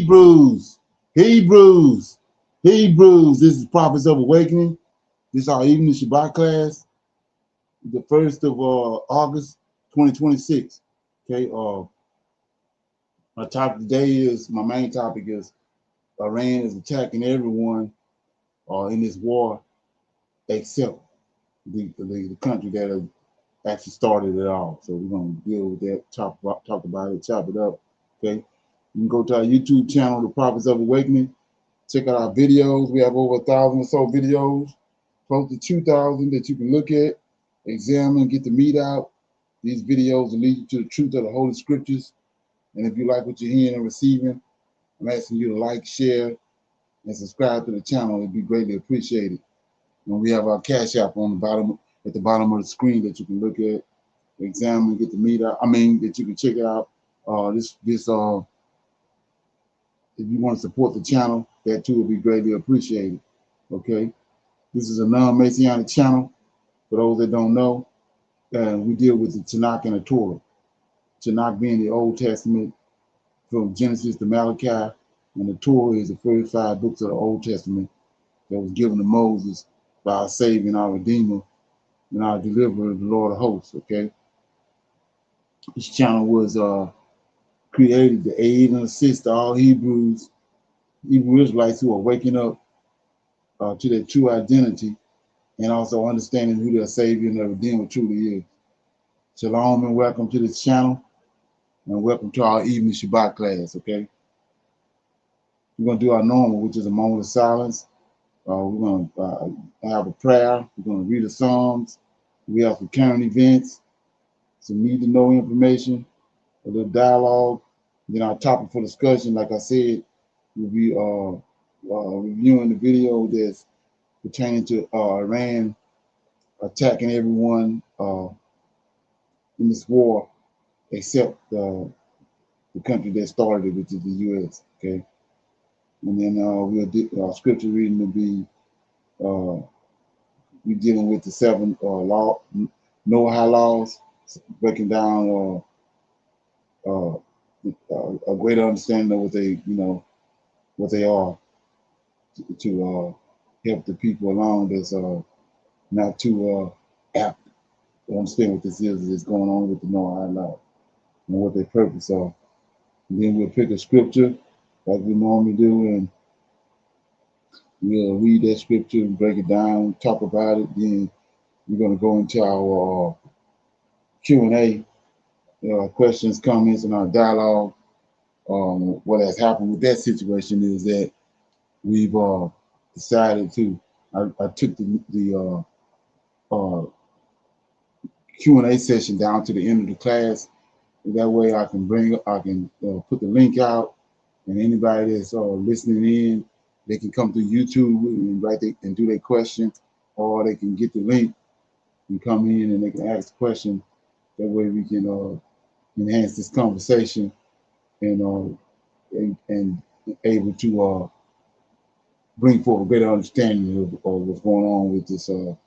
Hebrews, Hebrews, Hebrews. This is Prophets of Awakening. This is our evening Shabbat class, the 1st of August, 2026. Okay, my topic today is, my main topic is Iran is attacking everyone in this war except the country that actually started it all. So we're going to deal with that, talk about it, chop it up. Okay, you can go to our YouTube channel, The Prophets of Awakening. Check out our videos. We have over 1,000 or so videos, close to 2,000 that you can look at, examine, get the meat out. These videos will lead you to the truth of the Holy Scriptures. And if you like what you're hearing and receiving, I'm asking you to like, share, and subscribe to the channel. It'd be greatly appreciated. And we have our Cash App on the bottom, at the bottom of the screen, that you can look at, examine, get the meat out. That you can check out. If you want to support the channel, that too will be greatly appreciated. Okay, this is a non-Messianic channel. For those that don't know, we deal with the Tanakh and the Torah. Tanakh being the Old Testament from Genesis to Malachi, and the Torah is the first 5 books of the Old Testament that was given to Moses by our Savior and our Redeemer and our Deliverer, the Lord of Hosts. Okay, this channel was created to aid and assist all Hebrew Israelites who are waking up to their true identity, and also understanding who their Savior and their Redeemer truly is. Shalom and welcome to this channel, and welcome to our evening Shabbat class. Okay, we're going to do our normal, which is a moment of silence. We're going to have a prayer. We're going to read the Psalms. We have some current events, some need to know information, a little dialogue. Then our topic for discussion, like I said, we'll be reviewing the video that's pertaining to Iran attacking everyone in this war except the country that started it, which is the U.S. Okay, and then our scripture reading will be we dealing with the 7 Noah laws, breaking down a greater understanding of what they are to help the people along that's not too apt to understand what this is that's going on with the Noah law and what their purpose are. And then we'll pick a scripture like we normally do, and we'll read that scripture and break it down, talk about it. Then we're going to go into our Q&A, questions, comments, and our dialogue. What has happened with that situation is that we've decided to. I took the Q&A session down to the end of the class. That way, I can put the link out, and anybody that's listening in, they can come through YouTube and do their question, or they can get the link and come in and they can ask the question. That way, we can enhance this conversation and able to bring forth a greater understanding of what's going on with this the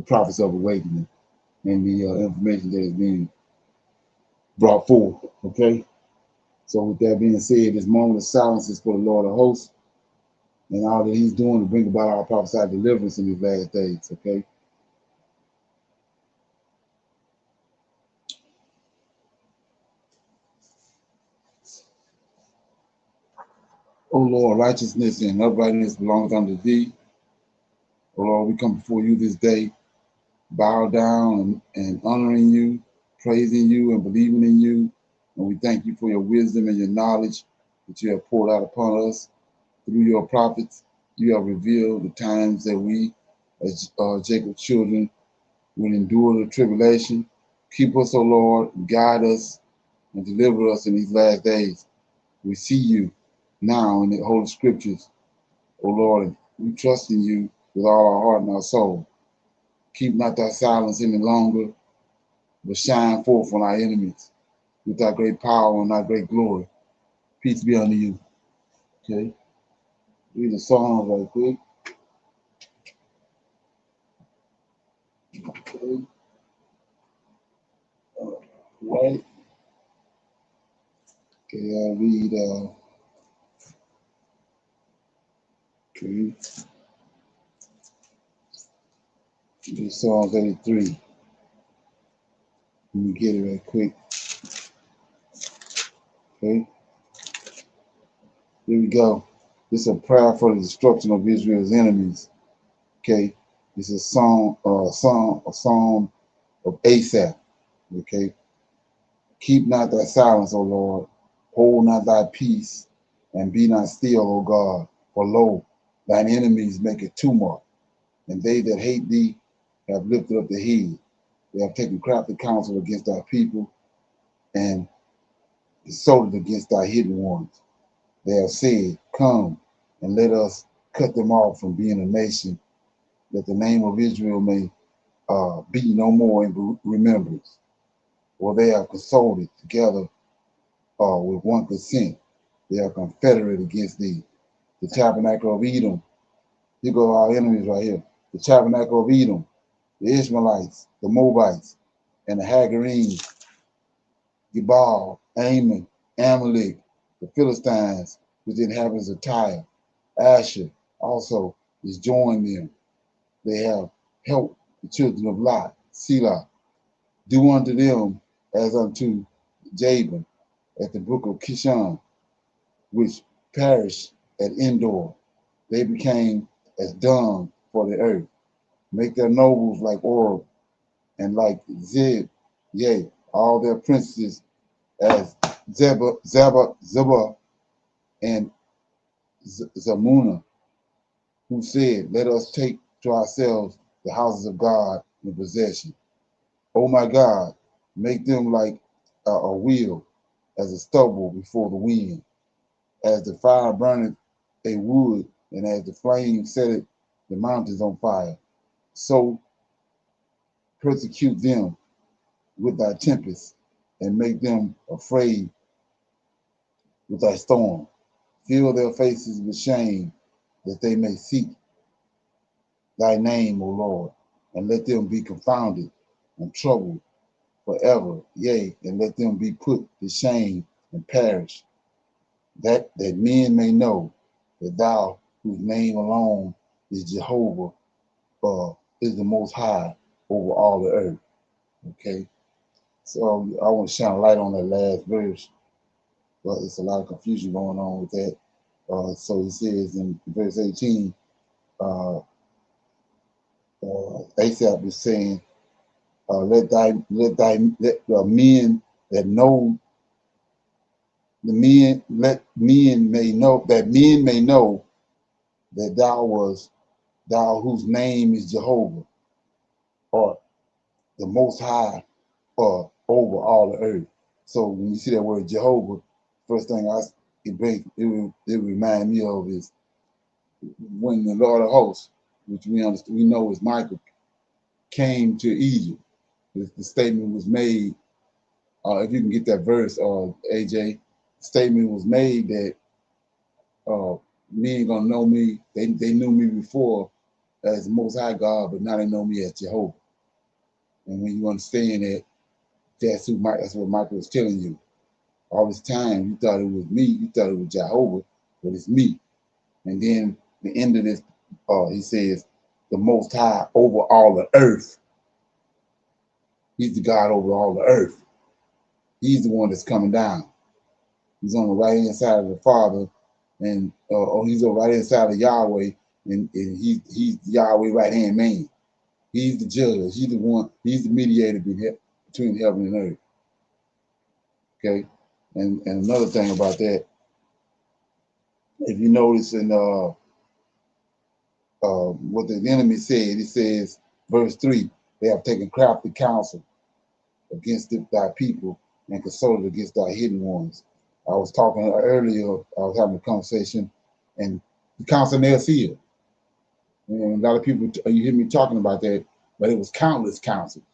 Prophets of Awakening and the information that is being brought forth. Okay, so with that being said, this moment of silence is for the Lord of Hosts and all that He's doing to bring about our prophesied deliverance in these last days. Okay. O Lord, righteousness and uprightness belongs unto Thee. O Lord, we come before You this day, bow down and honoring You, praising You and believing in You. And we thank You for Your wisdom and Your knowledge that You have poured out upon us through Your prophets. You have revealed the times that we, as Jacob's children, will endure the tribulation. Keep us, O Lord, guide us and deliver us in these last days. We see You now in the Holy Scriptures, O Lord. We trust in You with all our heart and our soul. Keep not Thy silence any longer, but shine forth on our enemies with Thy great power and Thy great glory. Peace be unto You. Okay. Read the Psalms right quick. Okay. Right. Okay, I'll read Okay. This Psalms 83. Let me get it right quick. Okay. Here we go. This is a prayer for the destruction of Israel's enemies. Okay. This is a song of Asaph. Okay. Keep not thy silence, O Lord. Hold not thy peace, and be not still, O God. For lo, thine enemies make a tumult, and they that hate thee have lifted up the head. They have taken crafty counsel against thy people, and consulted against thy hidden ones. They have said, come, and let us cut them off from being a nation, that the name of Israel may be no more in remembrance. For they are consulted together with one consent. They are confederate against thee. The tabernacle of Edom. Here go our enemies right here. The tabernacle of Edom, the Ishmaelites, the Moabites, and the Hagarenes, Gebal, Ammon, Amalek, the Philistines, with the inhabitants of Tyre. Asher also is joined them. They have helped the children of Lot, Selah. Do unto them as unto Jabin at the brook of Kishon, which perished at Endor. They became as dung for the earth. Make their nobles like Orb and like Zeb, yea, all their princes as Zebah and Zamuna, who said, let us take to ourselves the houses of God in possession. O my God, make them like a wheel, as a stubble before the wind, as the fire burneth a wood, and as the flame setteth the mountains on fire. So persecute them with thy tempest, and make them afraid with thy storm. Fill their faces with shame, that they may seek thy name, O Lord, and let them be confounded and troubled forever. Yea, and let them be put to shame and perish, that men may know that thou, whose name alone is Jehovah, is the most high over all the earth. Okay, so I want to shine a light on that last verse, but it's a lot of confusion going on with that. So he says in verse 18, Asaph is saying, let men that know the men let men may know that men may know that thou whose name is Jehovah, or the Most High, or over all the earth. So when you see that word Jehovah, first thing it remind me of is when the Lord of Hosts, which we know is Michael, came to Egypt. The statement was made. If you can get that verse, AJ, the statement was made that men gonna know me. They knew me before as the Most High God, but now they know me as Jehovah. And when you understand that, that's what Michael was telling you. All this time, you thought it was me. You thought it was Jehovah, but it's me. And then the end of this, he says, the Most High over all the earth. He's the God over all the earth. He's the one that's coming down. He's on the right hand side of the Father, and he's on the right hand side of Yahweh, and he's Yahweh right hand man. He's the judge. He's the one. He's the mediator between heaven and earth. Okay, and another thing about that, if you notice in what the enemy said, it says, verse 3, they have taken crafty counsel against thy people and consulted against thy hidden ones. I was talking earlier, I was having a conversation, and the counsel never see it. And a lot of people, you hear me talking about that, but it was countless counsels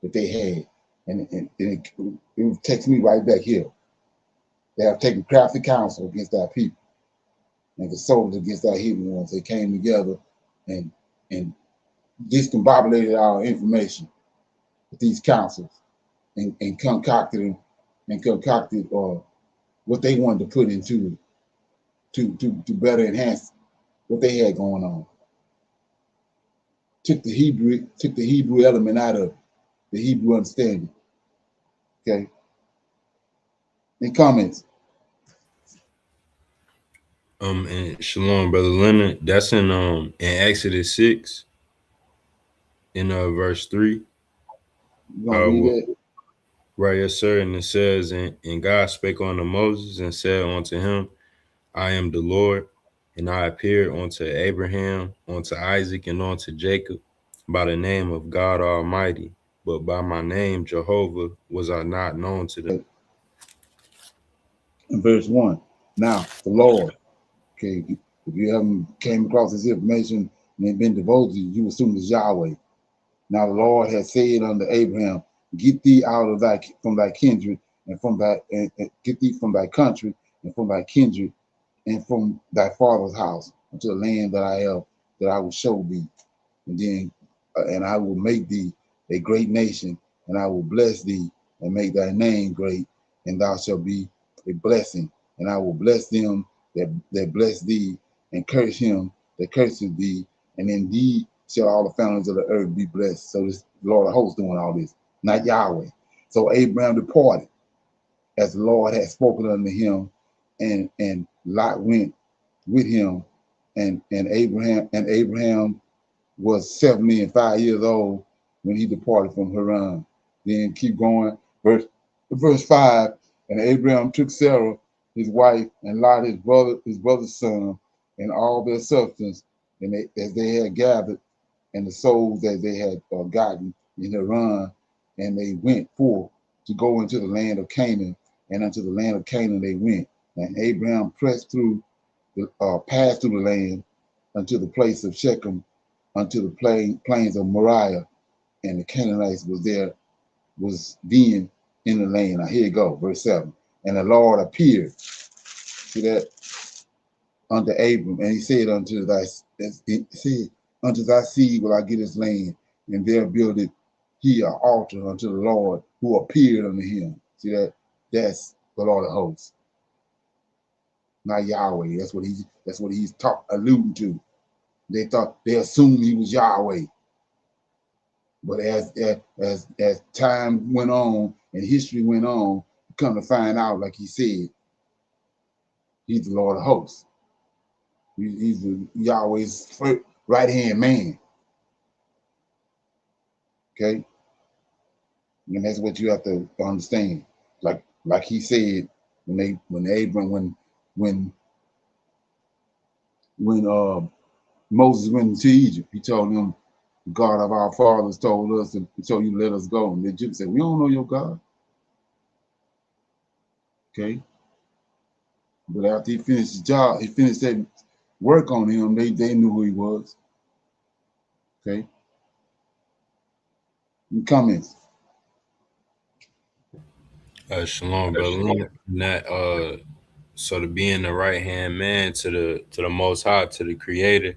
that they had. And it takes me right back here. They have taken crafty counsel against thy people and consulted against thy hidden ones. They came together and discombobulated our information with these councils and concocted what they wanted to put into to better enhance what they had going on. Took the Hebrew element out of it, the Hebrew understanding. Okay. Any comments? And shalom, brother Leonard. That's in Exodus 6, in verse 3. You gonna read Well, it? right, yes, sir. And it says, and God spake unto Moses and said unto him, I am the Lord, and I appeared unto Abraham, unto Isaac, and unto Jacob by the name of God Almighty, but by my name Jehovah was I not known to them. In verse 1. Now, the Lord, okay, if you haven't came across this information and been devoted, you assume it's Yahweh. Now the Lord has said unto Abraham, get thee out of from thy kindred and from and get thee from thy country and from thy kindred and from thy father's house unto the land that I will show thee. And then and I will make thee a great nation, and I will bless thee and make thy name great, and thou shalt be a blessing. And I will bless them that bless thee, and curse him that curses thee, and indeed shall all the families of the earth be blessed. So this Lord of hosts doing all this, not Yahweh. So Abraham departed as the Lord had spoken unto him, and Lot went with him, and Abraham was 75 years old when he departed from Haran. Then keep going, verse 5. And Abraham took Sarah, his wife, and Lot, his brother's son, and all their substance, and as they had gathered, and the souls that they had gotten in Haran, and they went forth to go into the land of Canaan, and unto the land of Canaan they went. And Abraham passed through the land unto the place of Shechem, unto the plains of Moriah, and the Canaanites was then in the land. Now here you go, verse 7. And the Lord appeared, see that, unto Abram, and he said unto thy seed will I give this land, and there builded he an altar unto the Lord who appeared unto him. See that? That's the Lord of hosts, not Yahweh. That's what he's alluding to. They assumed he was Yahweh. But as time went on and history went on, come to find out, like he said, he's the Lord of hosts. He's Yahweh's right hand man. Okay, and that's what you have to understand. Like he said when Moses went into Egypt, he told them, the God of our fathers told us and told you to let us go. And the Egyptians said, we don't know your God. Okay. But after he finished his job, he finished that work on him, they knew who he was. Okay. Any comments? Shalom, brother Leonard. And that so to being the right hand man to the Most High, to the Creator.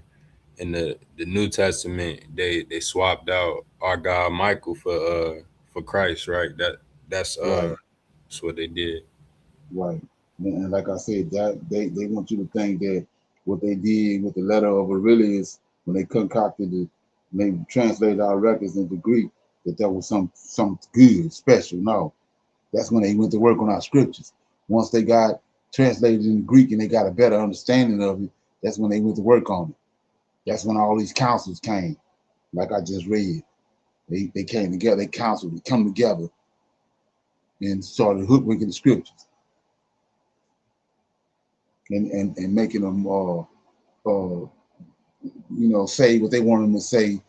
In the New Testament, they swapped out our God Michael for Christ, right? Right, That's what they did. right. And like I said, that they want you to think that what they did with the letter of Aurelius when they concocted it, they translated our records into Greek, that was some good, special. No, that's when they went to work on our scriptures. Once they got translated in Greek and they got a better understanding of it, that's when they went to work on it. That's when all these councils came, like I just read. They came together, they counseled, they come together and started hoodwinking the scriptures and making them say what they want them to say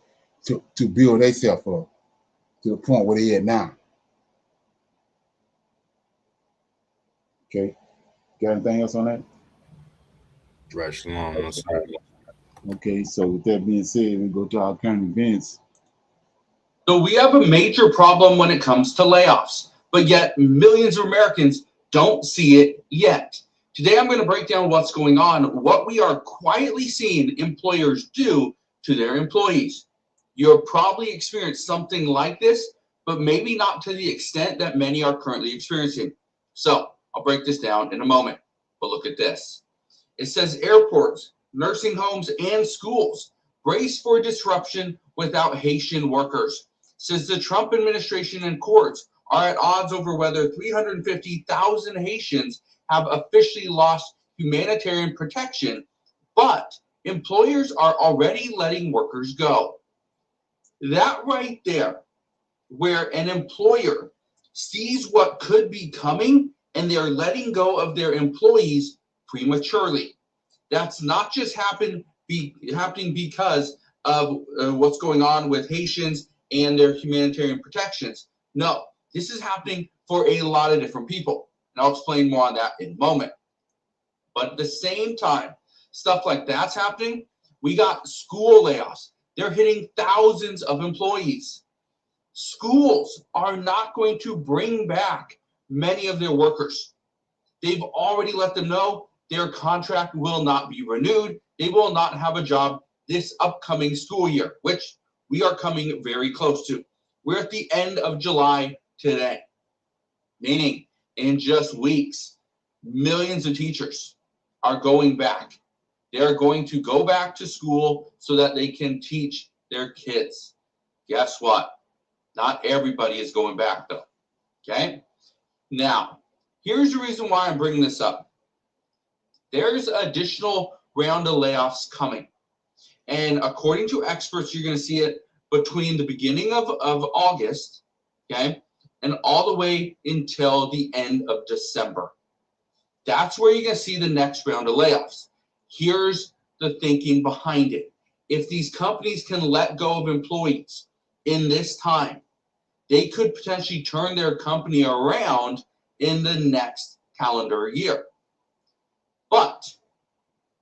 to build themselves up to the point where they at now. Okay. Got anything else on that? Right, shalom, no sir. Okay, so with that being said, we go to our current events. So we have a major problem when it comes to layoffs, but yet millions of Americans don't see it yet. Today, I'm going to break down what's going on, what we are quietly seeing employers do to their employees. You'll probably experienced something like this, but maybe not to the extent that many are currently experiencing. So I'll break this down in a moment, but look at this. It says airports nursing homes, and schools. Brace for disruption without Haitian workers. Says the Trump administration and courts are at odds over whether 350,000 Haitians have officially lost humanitarian protection, but employers are already letting workers go. That right there, where an employer sees what could be coming and they're letting go of their employees prematurely. That's not just happening because of what's going on with Haitians and their humanitarian protections. No, this is happening for a lot of different people. And I'll explain more on that in a moment. But at the same time, stuff like that's happening. We got school layoffs. They're hitting thousands of employees. Schools are not going to bring back many of their workers. They've already let them know their contract will not be renewed. They will not have a job this upcoming school year, which we are coming very close to. We're at the end of July today, meaning in just weeks, millions of teachers are going back. They're going to go back to school so that they can teach their kids. Guess what? Not everybody is going back though, okay? Now, here's the reason why I'm bringing this up. There's an additional round of layoffs coming. And according to experts, you're going to see it between the beginning of August, okay, and all the way until the end of December. That's where you're going to see the next round of layoffs. Here's the thinking behind it. If these companies can let go of employees in this time, they could potentially turn their company around in the next calendar year. But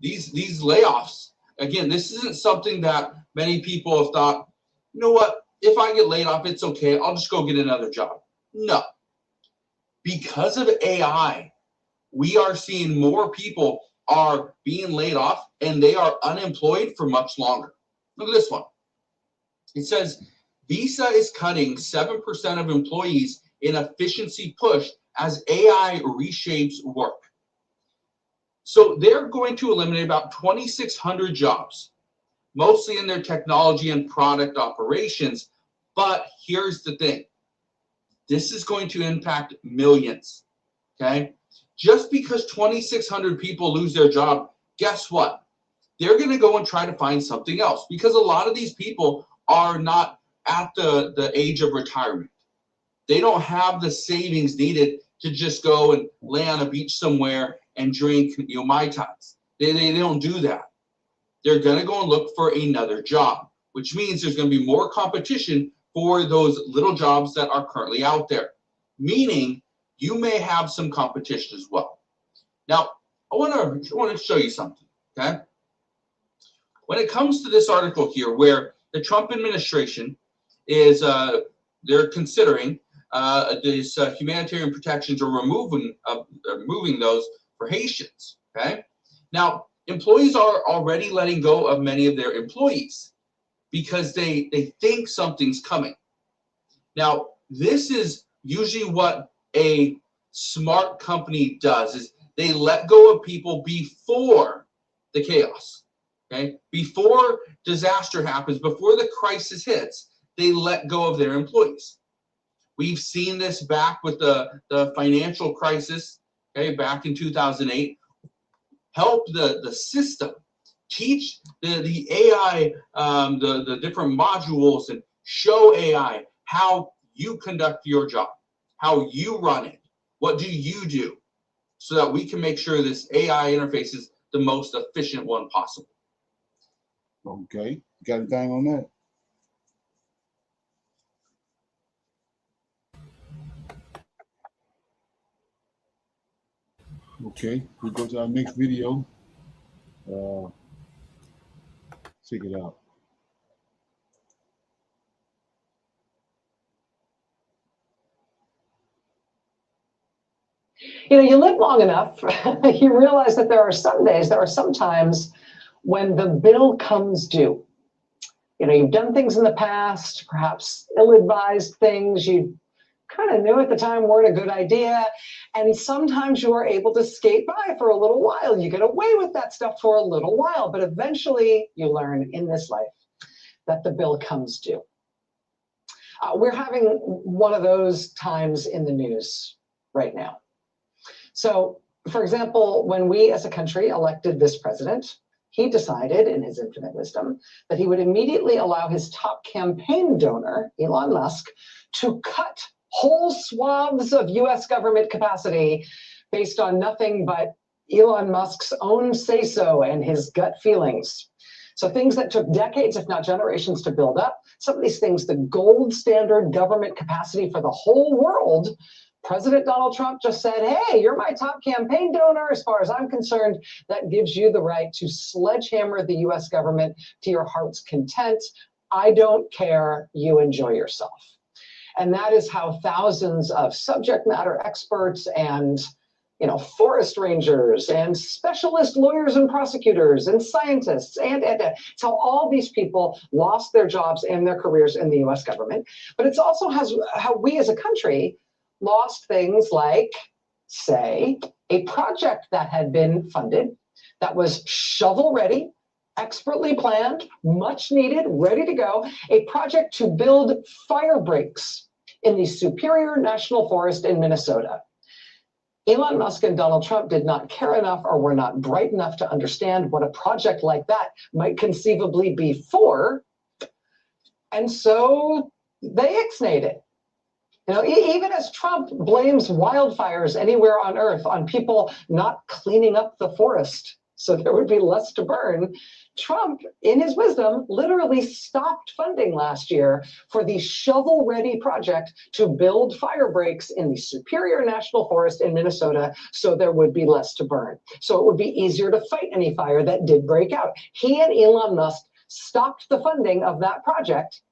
these layoffs, again, this isn't something that many people have thought, you know what, if I get laid off, it's okay, I'll just go get another job. No. Because of AI, we are seeing more people are being laid off and they are unemployed for much longer. Look at this one. It says, Visa is cutting 7% of employees in efficiency push as AI reshapes work. So they're going to eliminate about 2,600 jobs, mostly in their technology and product operations. But here's the thing. This is going to impact millions, okay? Just because 2,600 people lose their job, guess what? They're going to go and try to find something else because a lot of these people are not at the age of retirement. They don't have the savings needed to just go and lay on a beach somewhere and drink, Mai Tais. They don't do that. They're going to go and look for another job, which means there's going to be more competition for those little jobs that are currently out there, meaning you may have some competition as well. Now, I want to show you something, okay? When it comes to this article here, where the Trump administration is, they're considering these humanitarian protections or removing those for Haitians, okay? Now, employees are already letting go of many of their employees because they think something's coming. Now, this is usually what a smart company does, is they let go of people before the chaos, okay? Before disaster happens, before the crisis hits, they let go of their employees. We've seen this back with the financial crisis, okay, back in 2008. Help the system, teach the AI, the different modules, and show AI how you conduct your job, how you run it, what do you do, so that we can make sure this AI interface is the most efficient one possible. Okay, got anything on that? Okay, we go to our next video. Check it out. You know, you live long enough, you realize that there are some days, there are some times when the bill comes due. You know, you've done things in the past, perhaps ill-advised things, you kind of knew at the time weren't a good idea. And sometimes you are able to skate by for a little while. You get away with that stuff for a little while, but eventually you learn in this life that the bill comes due. We're having one of those times in the news right now. So, for example, when we as a country elected this president, he decided, in his infinite wisdom, that he would immediately allow his top campaign donor, Elon Musk, to cut whole swaths of US government capacity based on nothing but Elon Musk's own say-so and his gut feelings. So things that took decades, if not generations, to build up, some of these things, the gold standard government capacity for the whole world, President Donald Trump just said, hey, you're my top campaign donor. As far as I'm concerned, that gives you the right to sledgehammer the US government to your heart's content. I don't care. You enjoy yourself. And that is how thousands of subject matter experts and forest rangers and specialist lawyers and prosecutors and scientists and it's how all these people lost their jobs and their careers in the US government. But it's also how we as a country lost things like, say, a project that had been funded, that was shovel ready, expertly planned, much needed, ready to go, a project to build fire breaks in the Superior National Forest in Minnesota. Elon Musk and Donald Trump did not care enough or were not bright enough to understand what a project like that might conceivably be for. And so they ixnayed it. Even as Trump blames wildfires anywhere on Earth on people not cleaning up the forest so there would be less to burn, Trump, in his wisdom, literally stopped funding last year for the shovel-ready project to build fire breaks in the Superior National Forest in Minnesota so there would be less to burn, so it would be easier to fight any fire that did break out. He and Elon Musk stopped the funding of that project,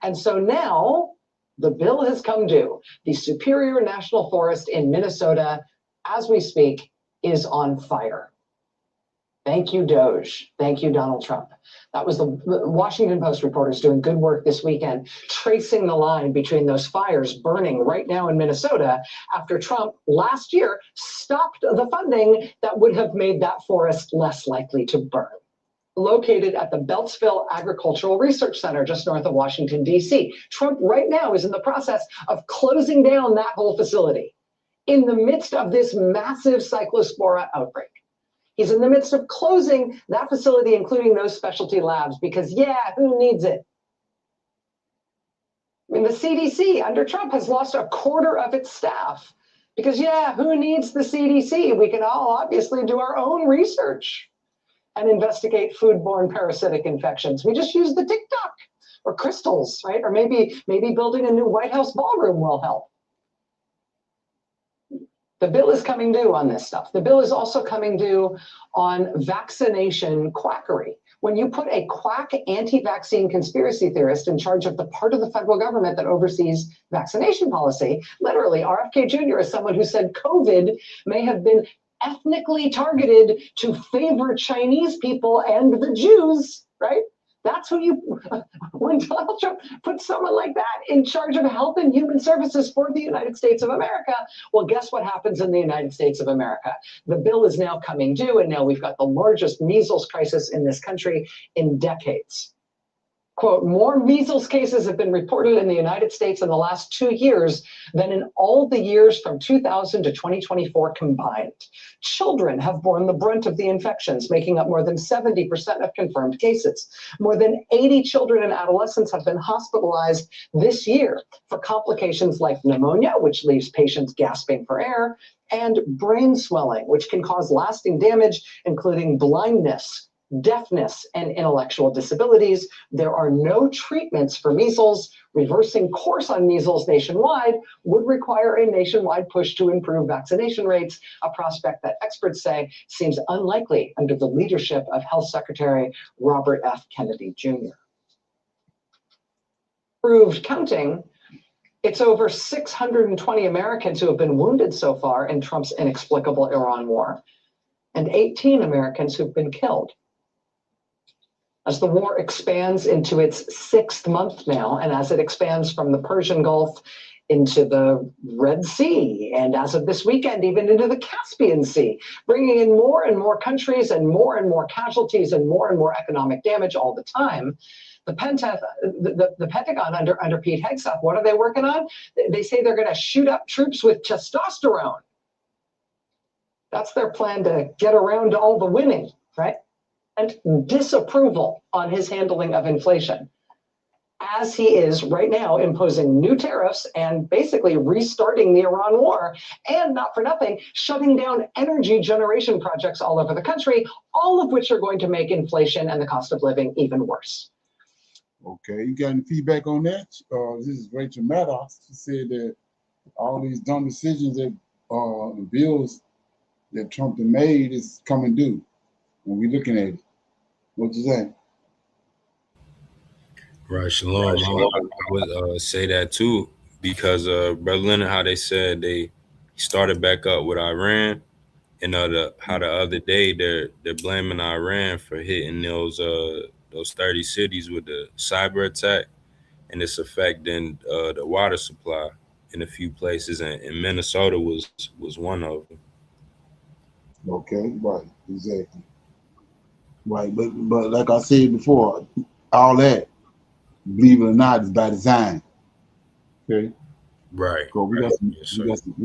and so now the bill has come due. The Superior National Forest in Minnesota, as we speak, is on fire. Thank you, Doge. Thank you, Donald Trump. That was the Washington Post reporters doing good work this weekend, tracing the line between those fires burning right now in Minnesota after Trump last year stopped the funding that would have made that forest less likely to burn. Located at the Beltsville Agricultural Research Center just north of Washington, D.C. Trump right now is in the process of closing down that whole facility in the midst of this massive cyclospora outbreak. He's in the midst of closing that facility, including those specialty labs, because, who needs it? I mean, the CDC under Trump has lost a quarter of its staff because, who needs the CDC? We can all obviously do our own research and investigate foodborne parasitic infections. We just use the TikTok or crystals, right? Or maybe building a new White House ballroom will help. The bill is coming due on this stuff. The bill is also coming due on vaccination quackery. When you put a quack anti-vaccine conspiracy theorist in charge of the part of the federal government that oversees vaccination policy, literally, RFK Jr. is someone who said COVID may have been ethnically targeted to favor Chinese people and the Jews, right? That's who when Donald Trump puts someone like that in charge of health and human services for the United States of America, well, guess what happens in the United States of America? The bill is now coming due, and now we've got the largest measles crisis in this country in decades. Quote, more measles cases have been reported in the United States in the last 2 years than in all the years from 2000 to 2024 combined. Children have borne the brunt of the infections, making up more than 70% of confirmed cases. More than 80 children and adolescents have been hospitalized this year for complications like pneumonia, which leaves patients gasping for air, and brain swelling, which can cause lasting damage, including blindness, deafness, and intellectual disabilities. There are no treatments for measles. Reversing course on measles nationwide would require a nationwide push to improve vaccination rates, a prospect that experts say seems unlikely under the leadership of Health Secretary Robert F. Kennedy Jr. Proved counting, it's over 620 Americans who have been wounded so far in Trump's inexplicable Iran war, and 18 Americans who've been killed. As the war expands into its 6th month now, and as it expands from the Persian Gulf into the Red Sea, and as of this weekend, even into the Caspian Sea, bringing in more and more countries and more casualties and more economic damage all the time. The Pentagon under Pete Hegseth, what are they working on? They say they're going to shoot up troops with testosterone. That's their plan to get around all the winning, right? And disapproval on his handling of inflation, as he is right now imposing new tariffs and basically restarting the Iran war, and not for nothing, shutting down energy generation projects all over the country, all of which are going to make inflation and the cost of living even worse. Okay, you got any feedback on that? This is Rachel Maddox. She said that all these dumb decisions that bills that Trump had made is coming due when we're looking at it. What you say? Right, Shalom. I would say that too, because Brother Leonard, how they said they started back up with Iran, and how the other day they're blaming Iran for hitting those 30 cities with the cyber attack, and it's affecting the water supply in a few places, and Minnesota was one of them. Okay, right, exactly. Right, but like I said before, all that, believe it or not, is by design. Okay. Right. So we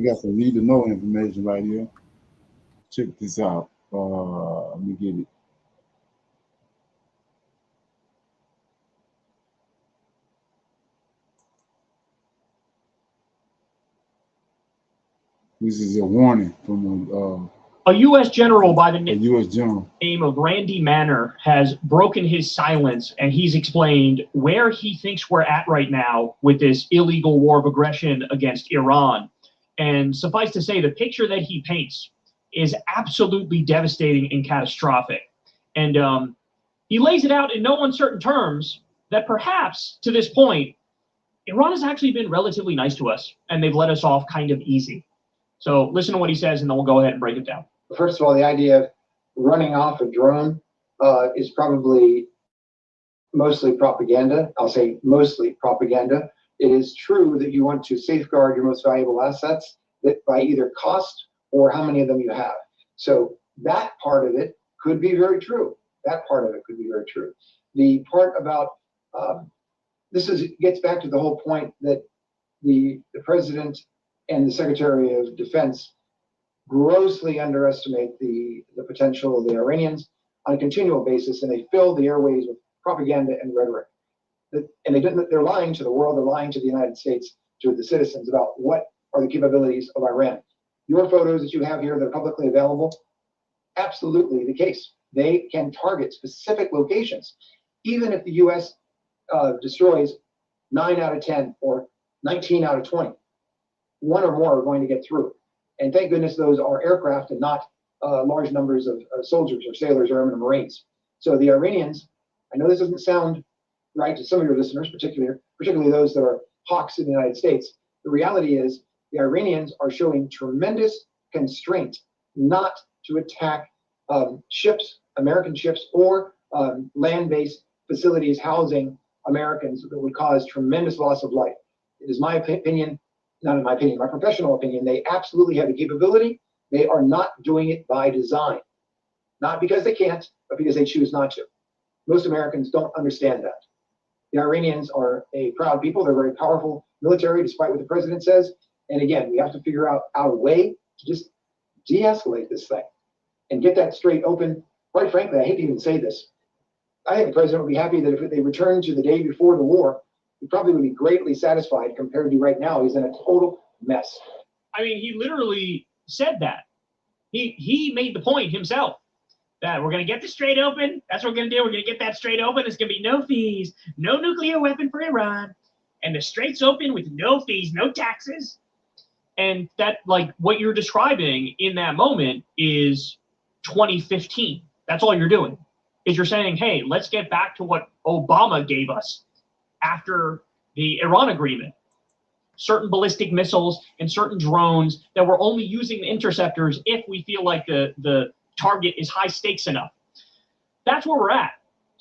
got some need to know information right here. Check this out. Let me get it. This is a warning from a U.S. general by the name of Randy Manner has broken his silence, and he's explained where he thinks we're at right now with this illegal war of aggression against Iran. And suffice to say, the picture that he paints is absolutely devastating and catastrophic. And he lays it out in no uncertain terms that perhaps, to this point, Iran has actually been relatively nice to us, and they've let us off kind of easy. So listen to what he says, and then we'll go ahead and break it down. First of all, the idea of running off a drone is probably mostly propaganda. I'll say mostly propaganda. It is true that you want to safeguard your most valuable assets that by either cost or how many of them you have. So that part of it could be very true. That part of it could be very true. The part about gets back to the whole point that the president and the Secretary of Defense grossly underestimate the potential of the Iranians on a continual basis, and they fill the airways with propaganda and rhetoric. And they're lying to the world, they're lying to the United States, to the citizens about what are the capabilities of Iran. Your photos that you have here that are publicly available, absolutely the case. They can target specific locations. Even if the U.S. Destroys 9 out of 10 or 19 out of 20, one or more are going to get through. And thank goodness those are aircraft and not large numbers of soldiers or sailors or airmen or Marines. So the Iranians, I know this doesn't sound right to some of your listeners, particularly those that are hawks in the United States. The reality is the Iranians are showing tremendous constraint not to attack ships, American ships, or land-based facilities housing Americans that would cause tremendous loss of life. It is my opinion, not in my opinion, my professional opinion, they absolutely have the capability. They are not doing it by design. Not because they can't, but because they choose not to. Most Americans don't understand that. The Iranians are a proud people. They're very powerful military, despite what the president says. And again, we have to figure out a way to just de-escalate this thing and get that straight open. Quite frankly, I hate to even say this. I think the president would be happy that if they returned to the day before the war, he probably would be greatly satisfied compared to right now. He's in a total mess. I mean, he literally said that. He made the point himself that we're going to get this straight open. That's what we're going to do. We're going to get that straight open. There's going to be no fees, no nuclear weapon for Iran. And the straight's open with no fees, no taxes. And that, like, what you're describing in that moment is 2015. That's all you're doing, is you're saying, hey, let's get back to what Obama gave us after the Iran agreement. Certain ballistic missiles and certain drones that we're only using interceptors if we feel like the target is high stakes enough. That's where we're at.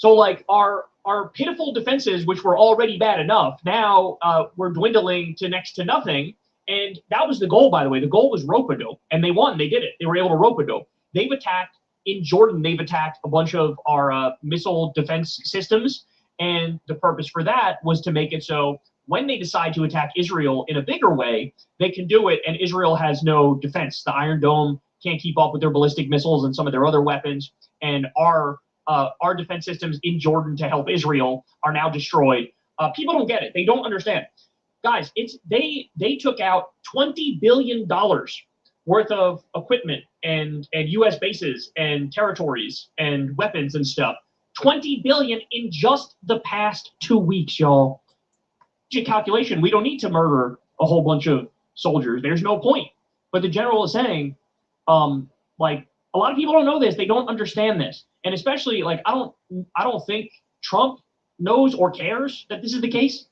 So like our pitiful defenses, which were already bad enough, now we're dwindling to next to nothing. And that was the goal, by the way. The goal was rope-a-dope, and they won. They did it. They were able to rope-a-dope. They've attacked in Jordan. They've attacked a bunch of our missile defense systems, and the purpose for that was to make it so when they decide to attack Israel in a bigger way, they can do it, and Israel has no defense. The Iron Dome can't keep up with their ballistic missiles and some of their other weapons, and our defense systems in Jordan to help Israel are now destroyed. People don't get it. They don't understand. Guys, they took out $20 billion worth of equipment and U.S. bases and territories and weapons and stuff. $20 billion in just the past 2 weeks, y'all. Calculation. We don't need to murder a whole bunch of soldiers. There's no point. But the general is saying, like, a lot of people don't know this. They don't understand this, and especially like I don't think Trump knows or cares that this is the case.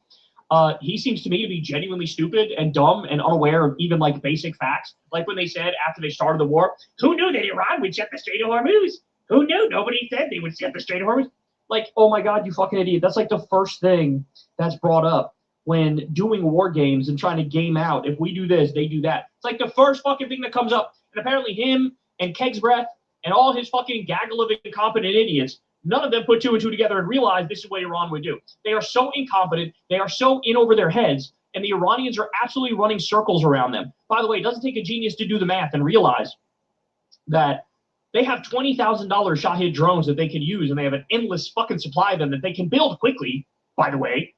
He seems to me to be genuinely stupid and dumb and unaware of even like basic facts. Like when they said after they started the war, who knew that Iran would shut the Strait of Hormuz? Who knew? Nobody said they would shut the Strait of Hormuz. Like, oh my God, you fucking idiot. That's like the first thing that's brought up when doing war games and trying to game out. If we do this, they do that. It's like the first fucking thing that comes up. And apparently him and Keg's Breath and all his fucking gaggle of incompetent idiots, none of them put two and two together and realized this is what Iran would do. They are so incompetent. They are so in over their heads. And the Iranians are absolutely running circles around them. By the way, it doesn't take a genius to do the math and realize that they have $20,000 Shahid drones that they can use, and they have an endless fucking supply of them that they can build quickly, by the way.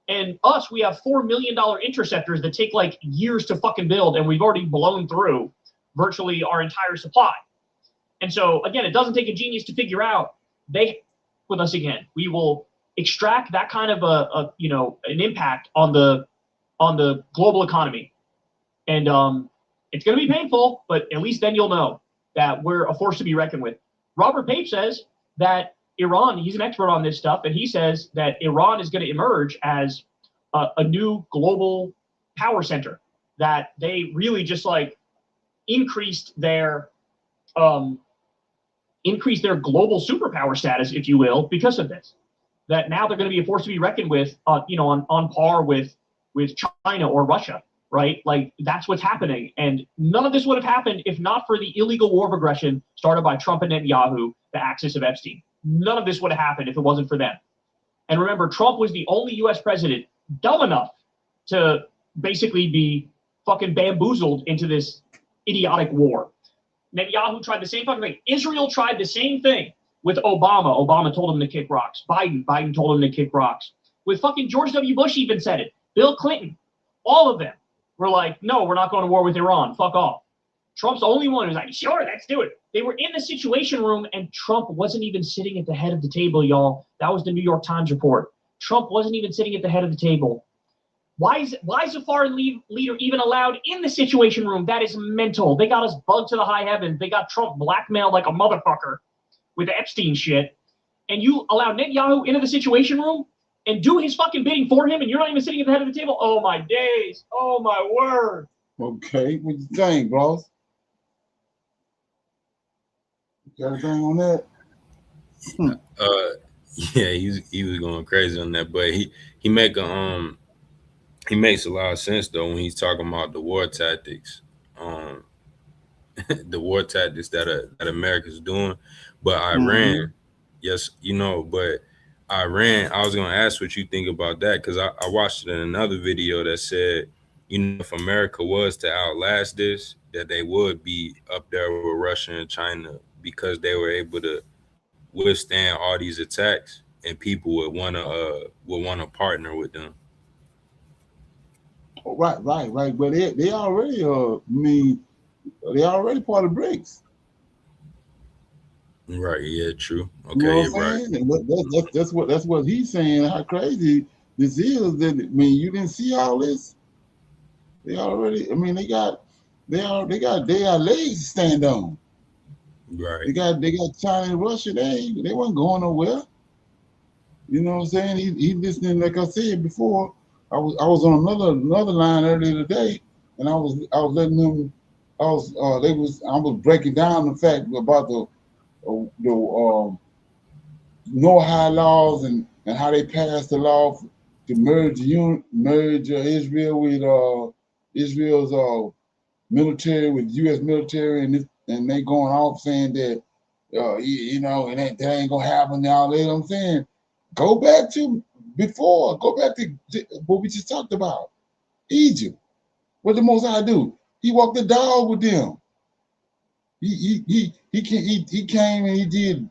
And us, we have $4 million interceptors that take like years to fucking build, and we've already blown through virtually our entire supply. And so, again, it doesn't take a genius to figure out with us again, we will extract that kind of an impact on the global economy. And it's going to be painful, but at least then you'll know that we're a force to be reckoned with. Robert Page says that Iran, he's an expert on this stuff, and he says that Iran is going to emerge as a new global power center, that they really just like increased their global superpower status, if you will, because of this. That now they're going to be a force to be reckoned with, on par with China or Russia, right? Like that's what's happening. And none of this would have happened if not for the illegal war of aggression started by Trump and Netanyahu, the axis of Epstein. None of this would have happened if it wasn't for them. And remember, Trump was the only U.S. president dumb enough to basically be fucking bamboozled into this idiotic war. Netanyahu tried the same fucking thing. Israel tried the same thing with Obama. Obama told him to kick rocks. Biden told him to kick rocks. With fucking George W. Bush even said it. Bill Clinton. All of them were like, no, we're not going to war with Iran. Fuck off. Trump's the only one who's like, sure, let's do it. They were in the Situation Room, and Trump wasn't even sitting at the head of the table, y'all. That was the New York Times report. Trump wasn't even sitting at the head of the table. Why is a foreign leader even allowed in the Situation Room? That is mental. They got us bugged to the high heavens. They got Trump blackmailed like a motherfucker with the Epstein shit. And you allow Netanyahu into the Situation Room and do his fucking bidding for him, and you're not even sitting at the head of the table? Oh, my days. Oh, my word. Okay, what you think, boss? Got anything on that? Yeah, he was going crazy on that, but he makes a lot of sense though when he's talking about the war tactics, the war tactics that America's doing. But Iran, yes, but Iran, I was gonna ask what you think about that, because I watched it in another video that said, if America was to outlast this, that they would be up there with Russia and China, because they were able to withstand all these attacks, and people would want to partner with them. Right. But they already they already part of BRICS. Right. Yeah. True. Okay. You know what I'm right. saying? That's what he's saying. How crazy this is. That you didn't see all this. They already. They got legs to stand on. Right. They got China and Russia. They weren't going nowhere. You know what I'm saying? He listening, like I said before. I was on another line earlier today, and I was letting them. I was breaking down the fact about the Noahide laws and how they passed the law to merge Israel with Israel's military with U.S. military, and they going off saying that and that ain't gonna happen now. You know what I'm saying? Go back to before. Go back to what we just talked about. Egypt. What the Most High do? He walked the dog with them. He came and he did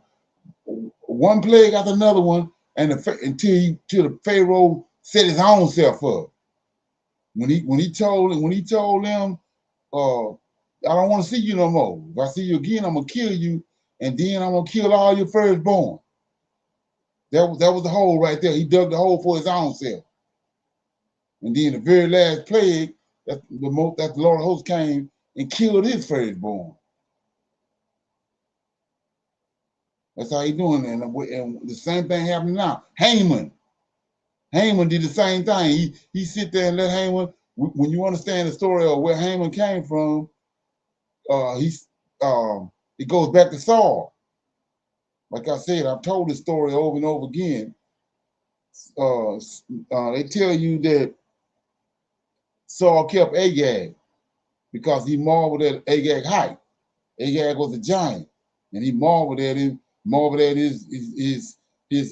one plague after another one, and until the Pharaoh set his own self up. When he told them, I don't want to see you no more. If I see you again, I'm gonna kill you, and then I'm gonna kill all your firstborn. That was the hole right there. He dug the hole for his own self. And then the very last plague, that the Lord of hosts came and killed his firstborn. That's how he doing it. And the same thing happening now. Haman did the same thing. He sit there and let Haman, when you understand the story of where Haman came from, it goes back to Saul. Like I said, I've told this story over and over again. They tell you that Saul kept Agag because he marveled at Agag's height. Agag was a giant, and he marveled at him, marveled at his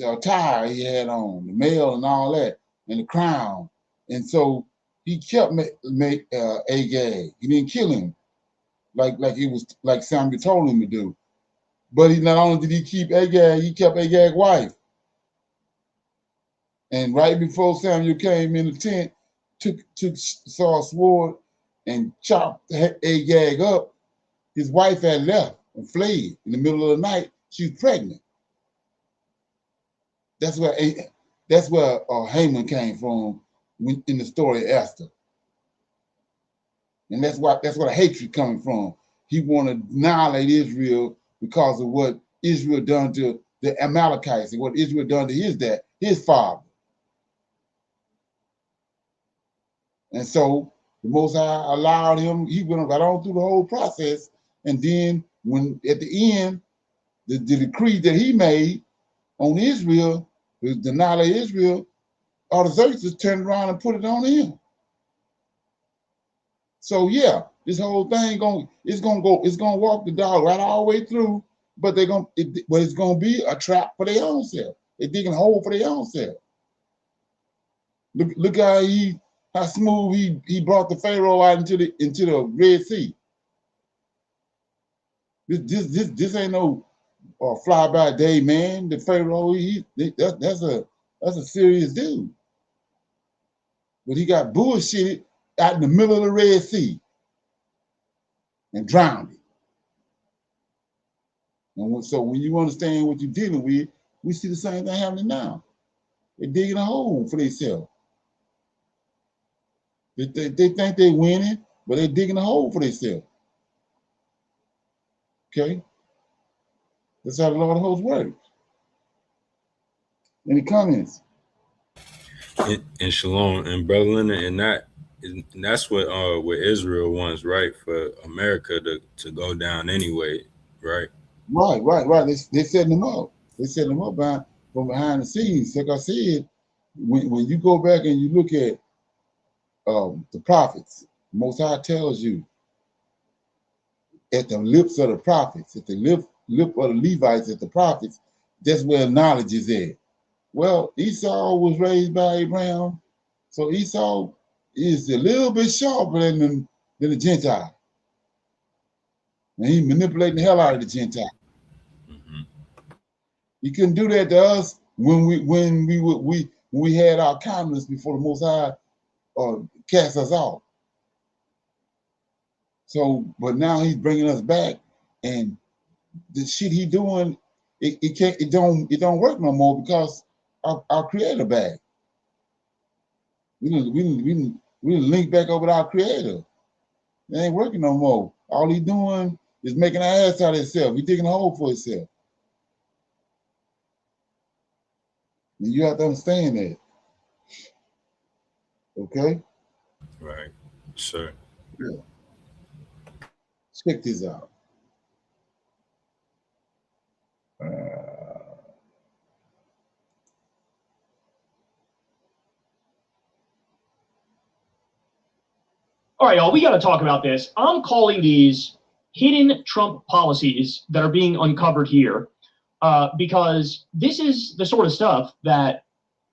attire he had on, the mail and all that, and the crown. And so he kept Agag. He didn't kill him like Samuel told him to do. But he not only did he keep Agag, he kept Agag's wife. And right before Samuel came in the tent, took Saul's sword and chopped Agag up. His wife had left and fled in the middle of the night. She was pregnant. That's where Haman came from in the story of Esther, and that's where the hatred coming from. He wanted to annihilate Israel because of what Israel done to the Amalekites and what Israel done to his father. And so the Most High allowed him. He went right on through the whole process, and then when at the end, the decree that he made on Israel, the annihilate Israel, Artaxerxes turned around and put it on him. So yeah, this whole thing it's gonna walk the dog right all the way through, but it's gonna be a trap for their own self. They're digging a hole for their own self. Look how smooth he brought the Pharaoh out into the Red Sea. This ain't no fly by day man. The Pharaoh that's a serious dude. But he got bullshitted out in the middle of the Red Sea and drowned it. And so when you understand what you're dealing with, we see the same thing happening now. They're digging a hole for themselves. They think they're winning, but they're digging a hole for themselves. Okay? That's how the Lord of hosts works. Any comments? And Shalom and Brother Leonard, and that's what Israel wants, right? For America to go down anyway, right? Right. They setting them up. They setting them up from behind the scenes. Like I said, when you go back and you look at the prophets, Most High tells you at the lips of the prophets, at the lip of the Levites, at the prophets, that's where knowledge is at. Well, Esau was raised by Abraham, so Esau is a little bit sharper than the Gentile. And he's manipulating the hell out of the Gentile. Mm-hmm. He couldn't do that to us when we had our countenance before the Most High cast us off. So, but now he's bringing us back, and the shit he doing, it don't work no more because our Creator back. We didn't link back over to our Creator. It ain't working no more. All he doing is making an ass out of himself. He digging a hole for himself. And you have to understand that. Okay? Right. Sure. Yeah. Check this out. All right, y'all, we got to talk about this. I'm calling these hidden Trump policies that are being uncovered here because this is the sort of stuff that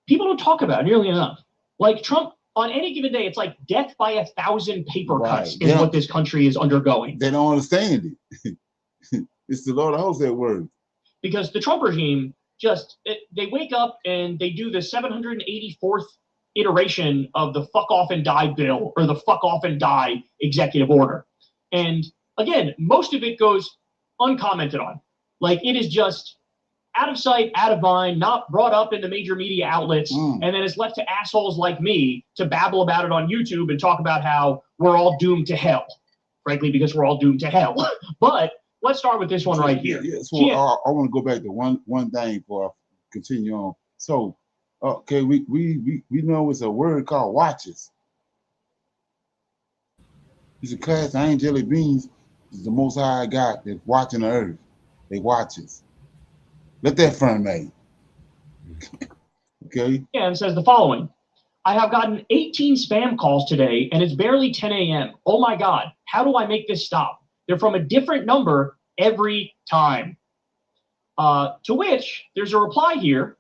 people don't talk about nearly enough. Like Trump, on any given day, it's like death by 1,000 paper cuts is what this country is undergoing. They don't understand it. It's the Lord of hosts that word. Because the Trump regime they wake up and they do the 784th iteration of the fuck off and die bill or the fuck off and die executive order. And again, most of it goes uncommented on. Like it is just out of sight, out of mind, not brought up in the major media outlets, and then it's left to assholes like me to babble about it on YouTube and talk about how we're all doomed to hell. Frankly, because we're all doomed to hell. But let's start with this one right here. Yeah, so I want to go back to one thing before I continue on. So, okay, we know it's a word called watches. It's a class of angelic beings. It's the Most High God that's watching the earth. They watches. Let that firmate. Okay. Yeah, and says the following. I have gotten 18 spam calls today, and it's barely 10 a.m. Oh my God, how do I make this stop? They're from a different number every time. To which there's a reply here,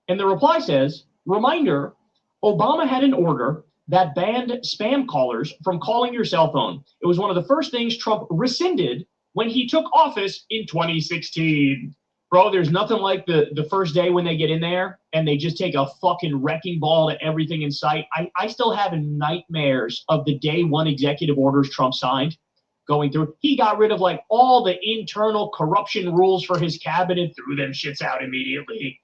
and the reply says, reminder, Obama had an order that banned spam callers from calling your cell phone. It was one of the first things Trump rescinded when he took office in 2016. Bro, there's nothing like the first day when they get in there and they just take a fucking wrecking ball to everything in sight. I still have nightmares of the day one executive orders Trump signed going through. He got rid of like all the internal corruption rules for his cabinet, threw them shits out immediately.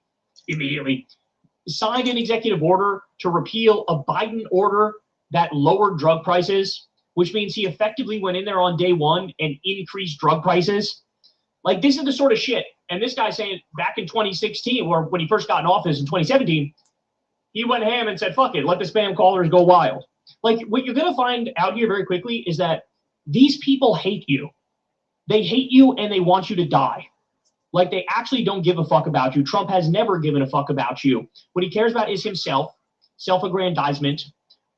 Signed an executive order to repeal a Biden order that lowered drug prices, which means he effectively went in there on day one and increased drug prices. Like, this is the sort of shit. And this guy's saying back in 2016, or when he first got in office in 2017, he went ham and said, fuck it, let the spam callers go wild. Like, what you're going to find out here very quickly is that these people hate you. They hate you and they want you to die. Like, they actually don't give a fuck about you. Trump has never given a fuck about you. What he cares about is himself, self-aggrandizement,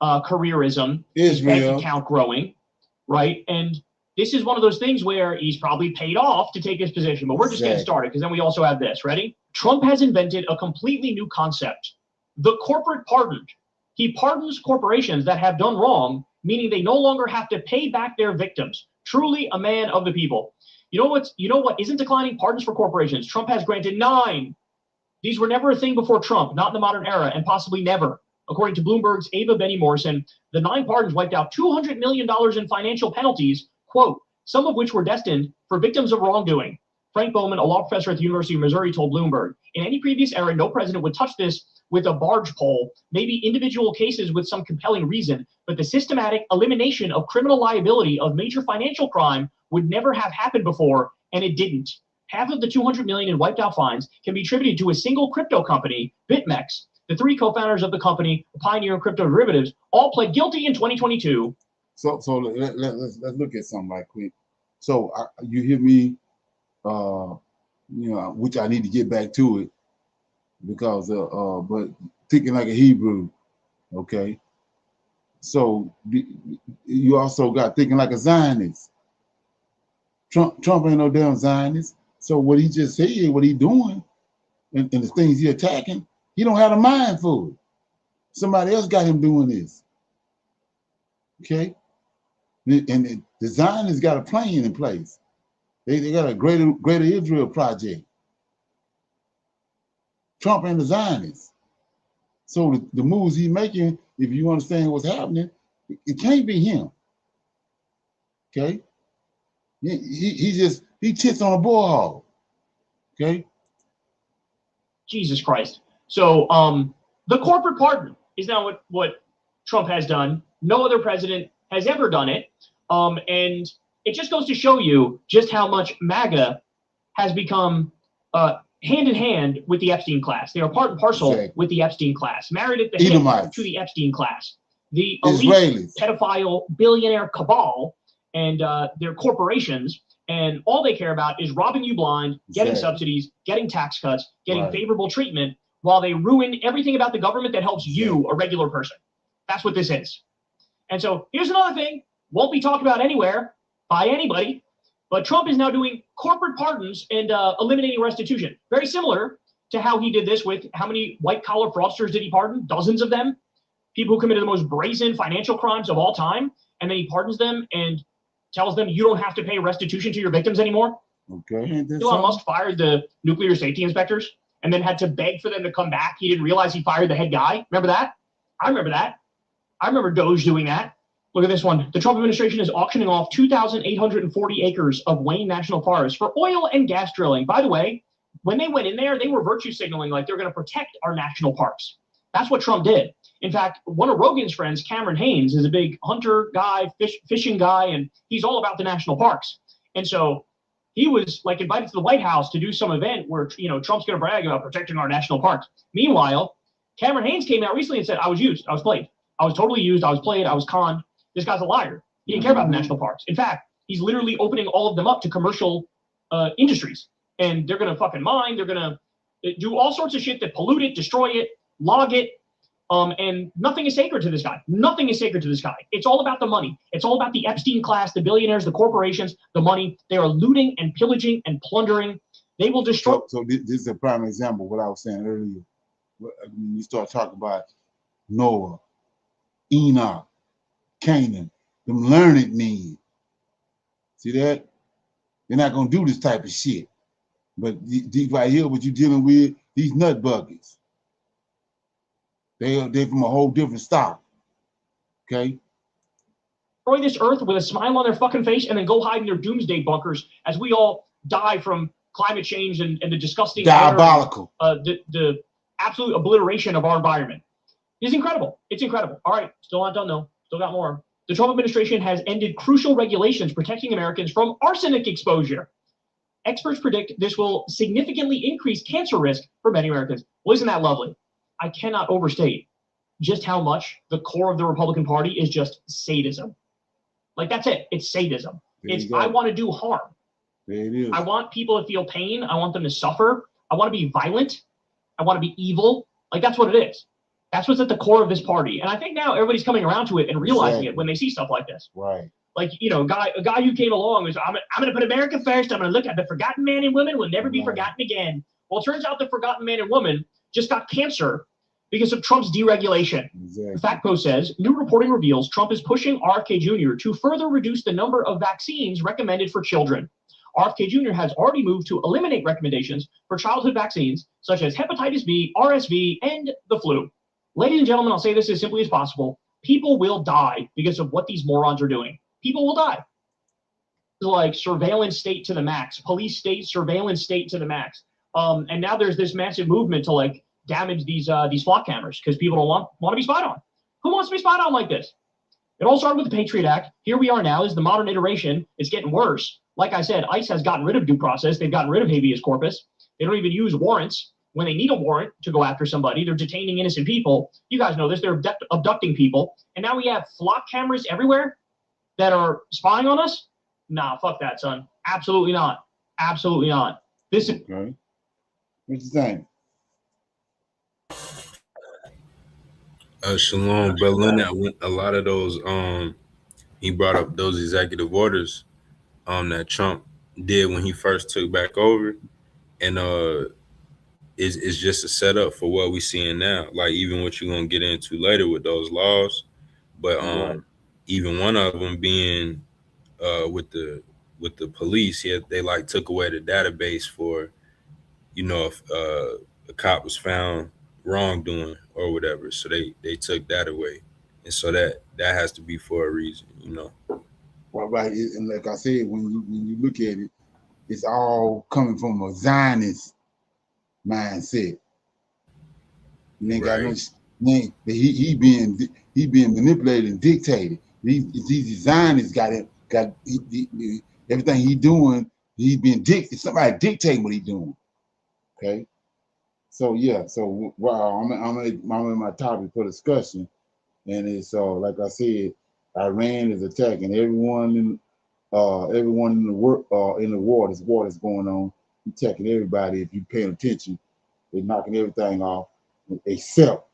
careerism, his bank account growing, right? And this is one of those things where he's probably paid off to take his position, but we're just getting started because then we also have this. Ready? Trump has invented a completely new concept, the corporate pardon. He pardons corporations that have done wrong, meaning they no longer have to pay back their victims. Truly a man of the people. You know what isn't declining? Pardons for corporations. Trump has granted 9. These were never a thing before Trump, not in the modern era, and possibly never. According to Bloomberg's Ava Benny Morrison, the 9 pardons wiped out $200 million in financial penalties, quote, some of which were destined for victims of wrongdoing. Frank Bowman, a law professor at the University of Missouri, told Bloomberg, in any previous era, no president would touch this with a barge pole, maybe individual cases with some compelling reason, but the systematic elimination of criminal liability of major financial crime would never have happened before, and it didn't. Half of the $200 million in wiped out fines can be attributed to a single crypto company, BitMEX. The 3 co-founders of the company, a pioneer in crypto derivatives, all pled guilty in 2022. So let's look at something right quick. So you hear me, which I need to get back to it because but thinking like a Hebrew, okay. So you also got thinking like a Zionist. Trump ain't no damn Zionist. So what he just said, what he doing, and the things he attacking, he don't have a mind for it. Somebody else got him doing this. Okay. And the Zionists got a plan in place. They got a greater Israel project. Trump and the Zionists. So the moves he's making, if you understand what's happening, it can't be him. Okay? He tits on a bullhog. Okay? Jesus Christ. So the corporate pardon is now what Trump has done. No other president has ever done it. And it just goes to show you just how much MAGA has become hand in hand with the Epstein class. They are part and parcel with the Epstein class, married at the hip to the Epstein class. The elite pedophile billionaire cabal and their corporations, and all they care about is robbing you blind, getting subsidies, getting tax cuts, getting favorable treatment, while they ruin everything about the government that helps you, a regular person. That's what this is. And so here's another thing, won't be talked about anywhere by anybody, but Trump is now doing corporate pardons and eliminating restitution. Very similar to how he did this with how many white-collar fraudsters did he pardon? Dozens of them. People who committed the most brazen financial crimes of all time, and then he pardons them and tells them you don't have to pay restitution to your victims anymore. Okay. Elon Musk fired the nuclear safety inspectors and then had to beg for them to come back. He didn't realize he fired the head guy. Remember that? I remember that. I remember Doge doing that. Look at this one. The Trump administration is auctioning off 2,840 acres of Wayne National Forest for oil and gas drilling. By the way, when they went in there, they were virtue signaling like they're going to protect our national parks. That's what Trump did. In fact, one of Rogan's friends, Cameron Haynes, is a big hunter guy, fishing guy, and he's all about the national parks. And so he was like invited to the White House to do some event where, you know, Trump's going to brag about protecting our national parks. Meanwhile, Cameron Haynes came out recently and said, I was used, I was played. I was totally used, I was played, I was conned. This guy's a liar. He didn't care about the national parks. In fact, he's literally opening all of them up to commercial industries. And they're going to fucking mine. They're going to do all sorts of shit that pollute it, destroy it, log it. And nothing is sacred to this guy. Nothing is sacred to this guy. It's all about the money. It's all about the Epstein class, the billionaires, the corporations, the money. They are looting and pillaging and plundering. They will destroy. So this is a prime example of what I was saying earlier. When you start talking about Noah, Enoch, Canaan, them learned men. See that? They're not gonna do this type of shit. But these right here, what you're dealing with, these nut buckets. They're from a whole different stock. Okay. Destroy this earth with a smile on their fucking face and then go hide in their doomsday bunkers as we all die from climate change and the disgusting diabolical the absolute obliteration of our environment. It's incredible. It's incredible. All right, still not done though. Still got more. The Trump administration has ended crucial regulations protecting Americans from arsenic exposure. Experts predict this will significantly increase cancer risk for many Americans. Well, isn't that lovely? I cannot overstate just how much the core of the Republican Party is just sadism. Like, that's it. It's sadism. It's, I want to do harm. There it is. I want people to feel pain. I want them to suffer. I want to be violent. I want to be evil. Like, that's what it is. That's what's at the core of this party. And I think now everybody's coming around to it and realizing it when they see stuff like this. Right. Like, you know, a guy who came along was, I'm going to put America first. I'm going to look at the forgotten man and woman will never be forgotten again. Well, it turns out the forgotten man and woman just got cancer because of Trump's deregulation. Exactly. The Fact Post says, new reporting reveals Trump is pushing RFK Jr. to further reduce the number of vaccines recommended for children. RFK Jr. has already moved to eliminate recommendations for childhood vaccines such as hepatitis B, RSV, and the flu. Ladies and gentlemen, I'll say this as simply as possible. People will die because of what these morons are doing. People will die. It's like surveillance state to the max, police state, surveillance state to the max. And now there's this massive movement to like damage these flock cameras because people don't want to be spied on. Who wants to be spied on like this? It all started with the Patriot Act. Here we are now. This is the modern iteration. It's getting worse. Like I said, ICE has gotten rid of due process. They've gotten rid of habeas corpus. They don't even use warrants. When they need a warrant to go after somebody, they're detaining innocent people. You guys know this. They're abducting people. And now we have flock cameras everywhere that are spying on us? Nah, fuck that, son. Absolutely not. Absolutely not. This is... Okay. What you think? Shalom, but Lynn, a lot of those, he brought up those executive orders that Trump did when he first took back over, and it's just a setup for what we're seeing now. Like even what you're gonna get into later with those laws, but even one of them being with the police, they like took away the database for, you know, if a cop was found wrongdoing or whatever, so they took that away, and so that has to be for a reason, you know. Well, right, and like I said, when you look at it, it's all coming from a Zionist mindset. You ain't got no. He being manipulated and dictated. These Zionists got everything he doing. He's being somebody dictating what he doing. Okay. So yeah, so wow, I'm in my topic for discussion, and it's like I said, Iran is attacking everyone in the world in the war. This war that's going on, attacking everybody. If you're paying attention, they're knocking everything off except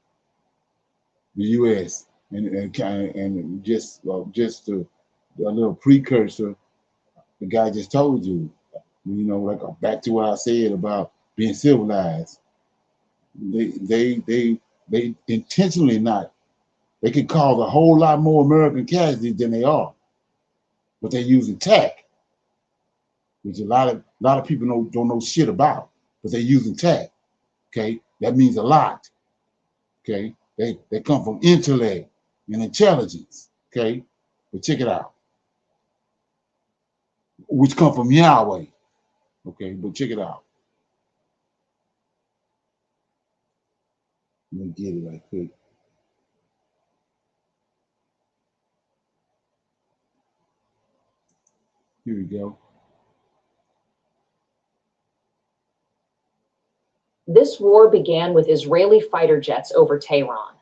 the U.S. And just a little precursor, the guy just told you, like back to what I said about being civilized. They intentionally not. They could cause a whole lot more American casualties than they are, but they use attack, which a lot of people don't know shit about, but they use attack. Okay, that means a lot. Okay, they come from intellect and intelligence. Okay, but check it out, which come from Yahweh. Okay, but check it out. Let me get it right quick. Here we go. This war began with Israeli fighter jets over Tehran.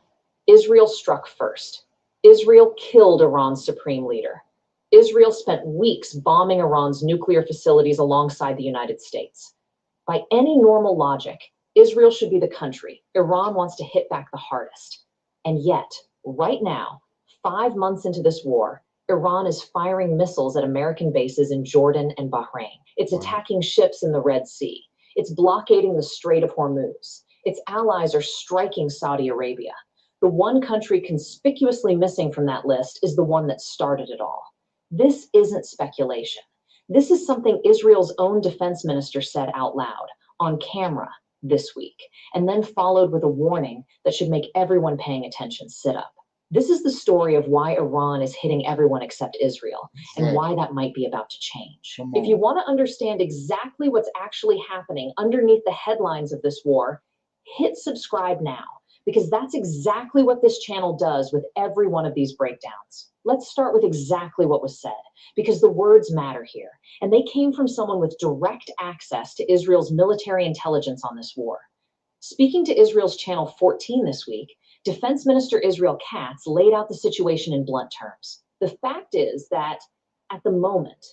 Israel struck first. Israel killed Iran's supreme leader. Israel spent weeks bombing Iran's nuclear facilities alongside the United States. By any normal logic, Israel should be the country Iran wants to hit back the hardest. And yet, right now, 5 months into this war, Iran is firing missiles at American bases in Jordan and Bahrain. It's attacking ships in the Red Sea. It's blockading the Strait of Hormuz. Its allies are striking Saudi Arabia. The one country conspicuously missing from that list is the one that started it all. This isn't speculation. This is something Israel's own defense minister said out loud, on camera, this week, and then followed with a warning that should make everyone paying attention sit up. This is the story of why Iran is hitting everyone except Israel, and why that might be about to change. If you want to understand exactly what's actually happening underneath the headlines of this war, hit subscribe now, because that's exactly what this channel does with every one of these breakdowns. Let's start with exactly what was said, because the words matter here, and they came from someone with direct access to Israel's military intelligence on this war. Speaking to Israel's Channel 14 this week, Defense Minister Israel Katz laid out the situation in blunt terms. The fact is that at the moment,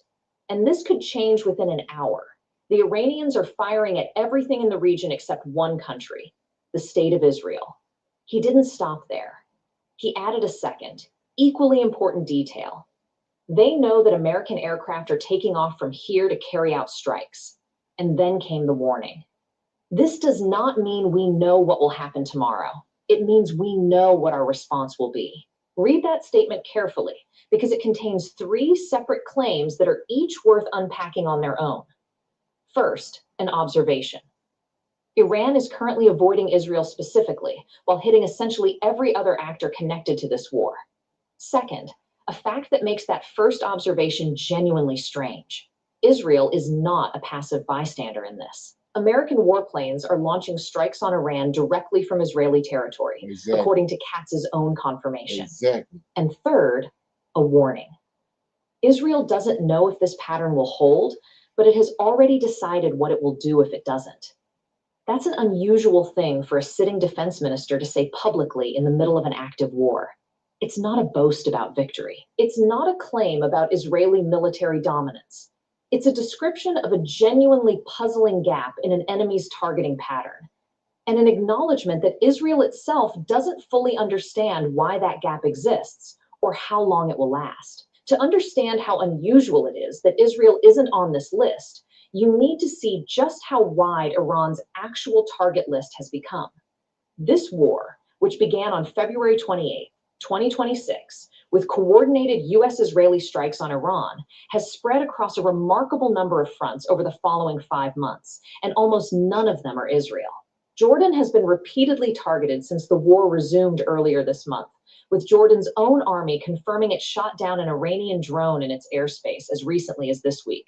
and this could change within an hour, the Iranians are firing at everything in the region except one country, the state of Israel. He didn't stop there. He added a second, equally important detail. They know that American aircraft are taking off from here to carry out strikes. And then came the warning. This does not mean we know what will happen tomorrow. It means we know what our response will be. Read that statement carefully, because it contains 3 separate claims that are each worth unpacking on their own. First, an observation. Iran is currently avoiding Israel specifically, while hitting essentially every other actor connected to this war. Second, a fact that makes that first observation genuinely strange. Israel is not a passive bystander in this. American warplanes are launching strikes on Iran directly from Israeli territory, according to Katz's own confirmation. And third, a warning. Israel doesn't know if this pattern will hold, but it has already decided what it will do if it doesn't. That's an unusual thing for a sitting defense minister to say publicly in the middle of an active war. It's not a boast about victory. It's not a claim about Israeli military dominance. It's a description of a genuinely puzzling gap in an enemy's targeting pattern, and an acknowledgement that Israel itself doesn't fully understand why that gap exists or how long it will last. To understand how unusual it is that Israel isn't on this list, you need to see just how wide Iran's actual target list has become. This war, which began on February 28, 2026, with coordinated US-Israeli strikes on Iran, has spread across a remarkable number of fronts over the following 5 months, and almost none of them are Israel. Jordan has been repeatedly targeted since the war resumed earlier this month, with Jordan's own army confirming it shot down an Iranian drone in its airspace as recently as this week.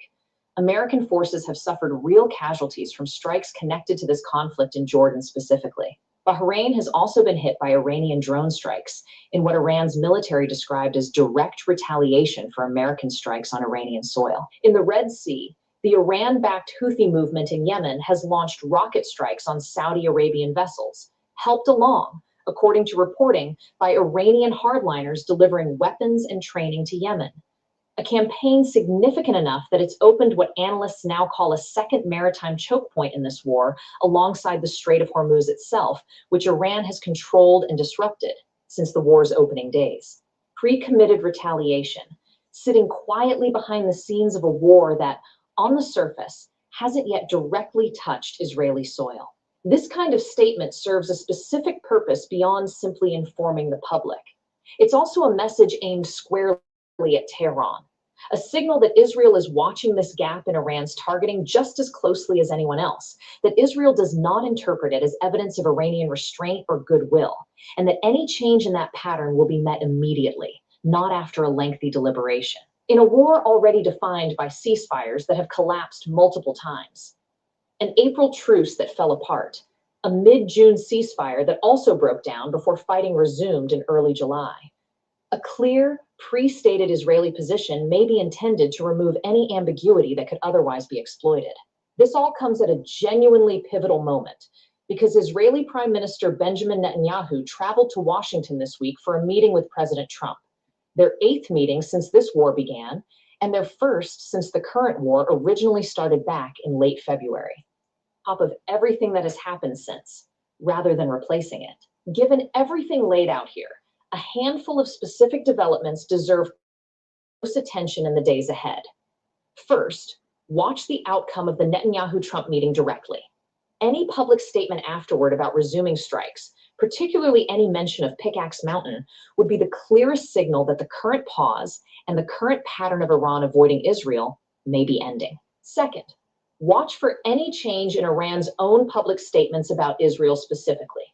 American forces have suffered real casualties from strikes connected to this conflict in Jordan specifically. Bahrain has also been hit by Iranian drone strikes in what Iran's military described as direct retaliation for American strikes on Iranian soil. In the Red Sea, the Iran-backed Houthi movement in Yemen has launched rocket strikes on Saudi Arabian vessels, helped along, according to reporting, by Iranian hardliners delivering weapons and training to Yemen. A campaign significant enough that it's opened what analysts now call a second maritime choke point in this war, alongside the Strait of Hormuz itself, which Iran has controlled and disrupted. since the war's opening days. Pre-committed retaliation, sitting quietly behind the scenes of a war that, on the surface, hasn't yet directly touched Israeli soil. This kind of statement serves a specific purpose beyond simply informing the public. It's also a message aimed squarely at Tehran, a signal that Israel is watching this gap in Iran's targeting just as closely as anyone else, that Israel does not interpret it as evidence of Iranian restraint or goodwill, and that any change in that pattern will be met immediately, not after a lengthy deliberation. In a war already defined by ceasefires that have collapsed multiple times, an April truce that fell apart, a mid-June ceasefire that also broke down before fighting resumed in early July. A clear, pre-stated Israeli position may be intended to remove any ambiguity that could otherwise be exploited. This all comes at a genuinely pivotal moment, because Israeli Prime Minister Benjamin Netanyahu traveled to Washington this week for a meeting with President Trump, their 8th meeting since this war began, and their first since the current war originally started back in late February. Top of everything that has happened since, rather than replacing it. Given everything laid out here, a handful of specific developments deserve close attention in the days ahead. First, watch the outcome of the Netanyahu-Trump meeting directly. Any public statement afterward about resuming strikes, particularly any mention of Pickaxe Mountain, would be the clearest signal that the current pause and the current pattern of Iran avoiding Israel may be ending. Second, watch for any change in Iran's own public statements about Israel specifically.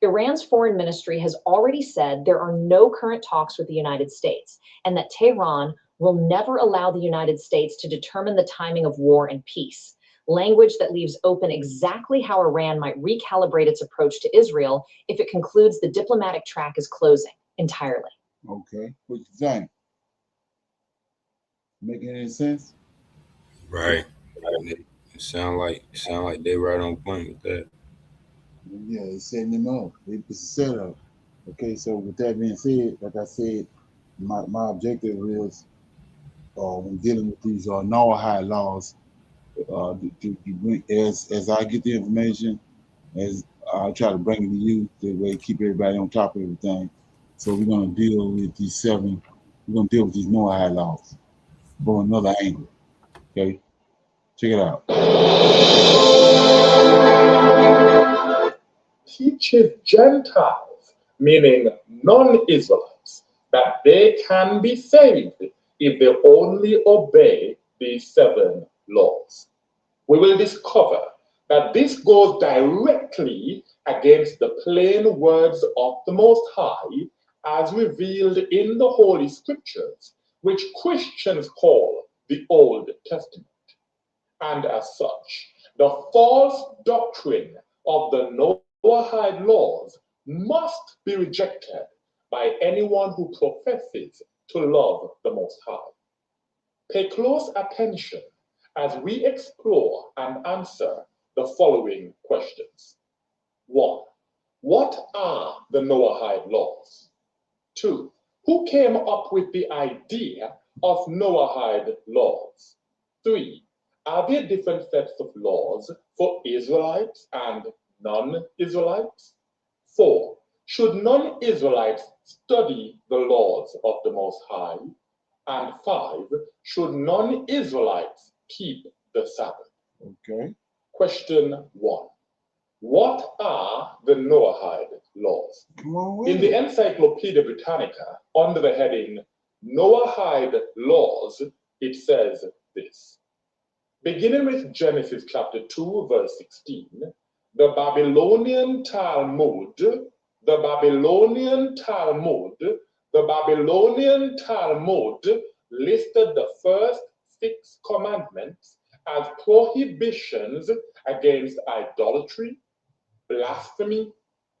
Iran's foreign ministry has already said there are no current talks with the United States, and that Tehran will never allow the United States to determine the timing of war and peace, language that leaves open exactly how Iran might recalibrate its approach to Israel if it concludes the diplomatic track is closing entirely. Okay, what you think? Making any sense? Right. It sound like they right on point with that. Yeah, it's setting them up. It's a setup. Okay, so with that being said, like I said, my objective is when dealing with these Noahide laws, as I get the information, as I try to bring it to you, that way keep everybody on top of everything. So we're gonna deal with these Noahide laws from another angle. Okay, check it out. Teaches Gentiles, meaning non-Israelites, that they can be saved if they only obey these 7 laws. We will discover that this goes directly against the plain words of the Most High as revealed in the Holy Scriptures, which Christians call the Old Testament. And as such, the false doctrine of the Noahide laws must be rejected by anyone who professes to love the Most High. Pay close attention as we explore and answer the following questions. 1. What are the Noahide laws? 2. Who came up with the idea of Noahide laws? 3. Are there different sets of laws for Israelites and non-Israelites? 4. Should non-Israelites study the laws of the Most High? And 5. Should non-Israelites keep the Sabbath? Okay. Question 1. What are the Noahide laws? Come on with In the it. Encyclopedia Britannica, under the heading Noahide Laws, it says this. Beginning with Genesis chapter 2, verse 16, the Babylonian Talmud listed the first 6 commandments as prohibitions against idolatry, blasphemy,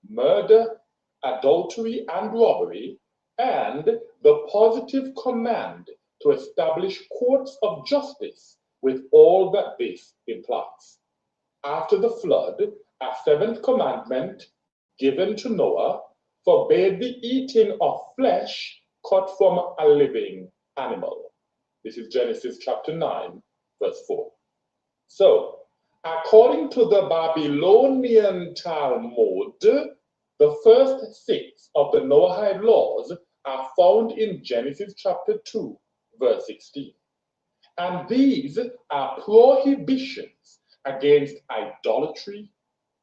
murder, adultery, and robbery, and the positive command to establish courts of justice with all that this implies. After the flood, a 7th commandment given to Noah forbade the eating of flesh cut from a living animal. This is Genesis chapter 9, verse 4. So, according to the Babylonian Talmud, The first 6 of the Noahide laws are found in Genesis chapter 2, verse 16. And these are prohibitions against idolatry,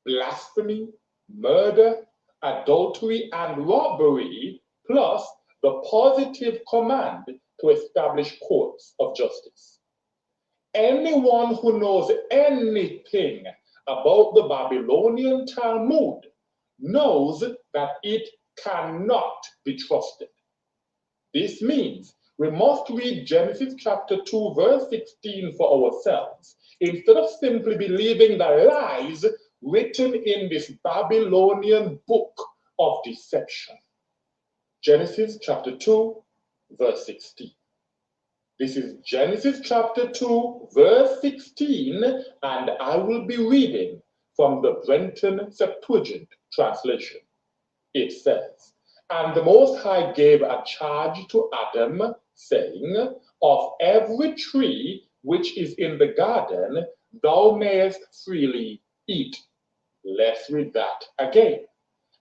blasphemy, murder, adultery, and robbery, plus the positive command to establish courts of justice. Anyone who knows anything about the Babylonian Talmud knows that it cannot be trusted. This means we must read Genesis chapter 2, verse 16 for ourselves, instead of simply believing the lies written in this Babylonian book of deception. Genesis chapter 2, verse 16. This is Genesis chapter 2, verse 16, and I will be reading from the Brenton Septuagint translation. It says, "And the Most High gave a charge to Adam, saying, Of every tree which is in the garden, thou mayest freely eat." Let's read that again.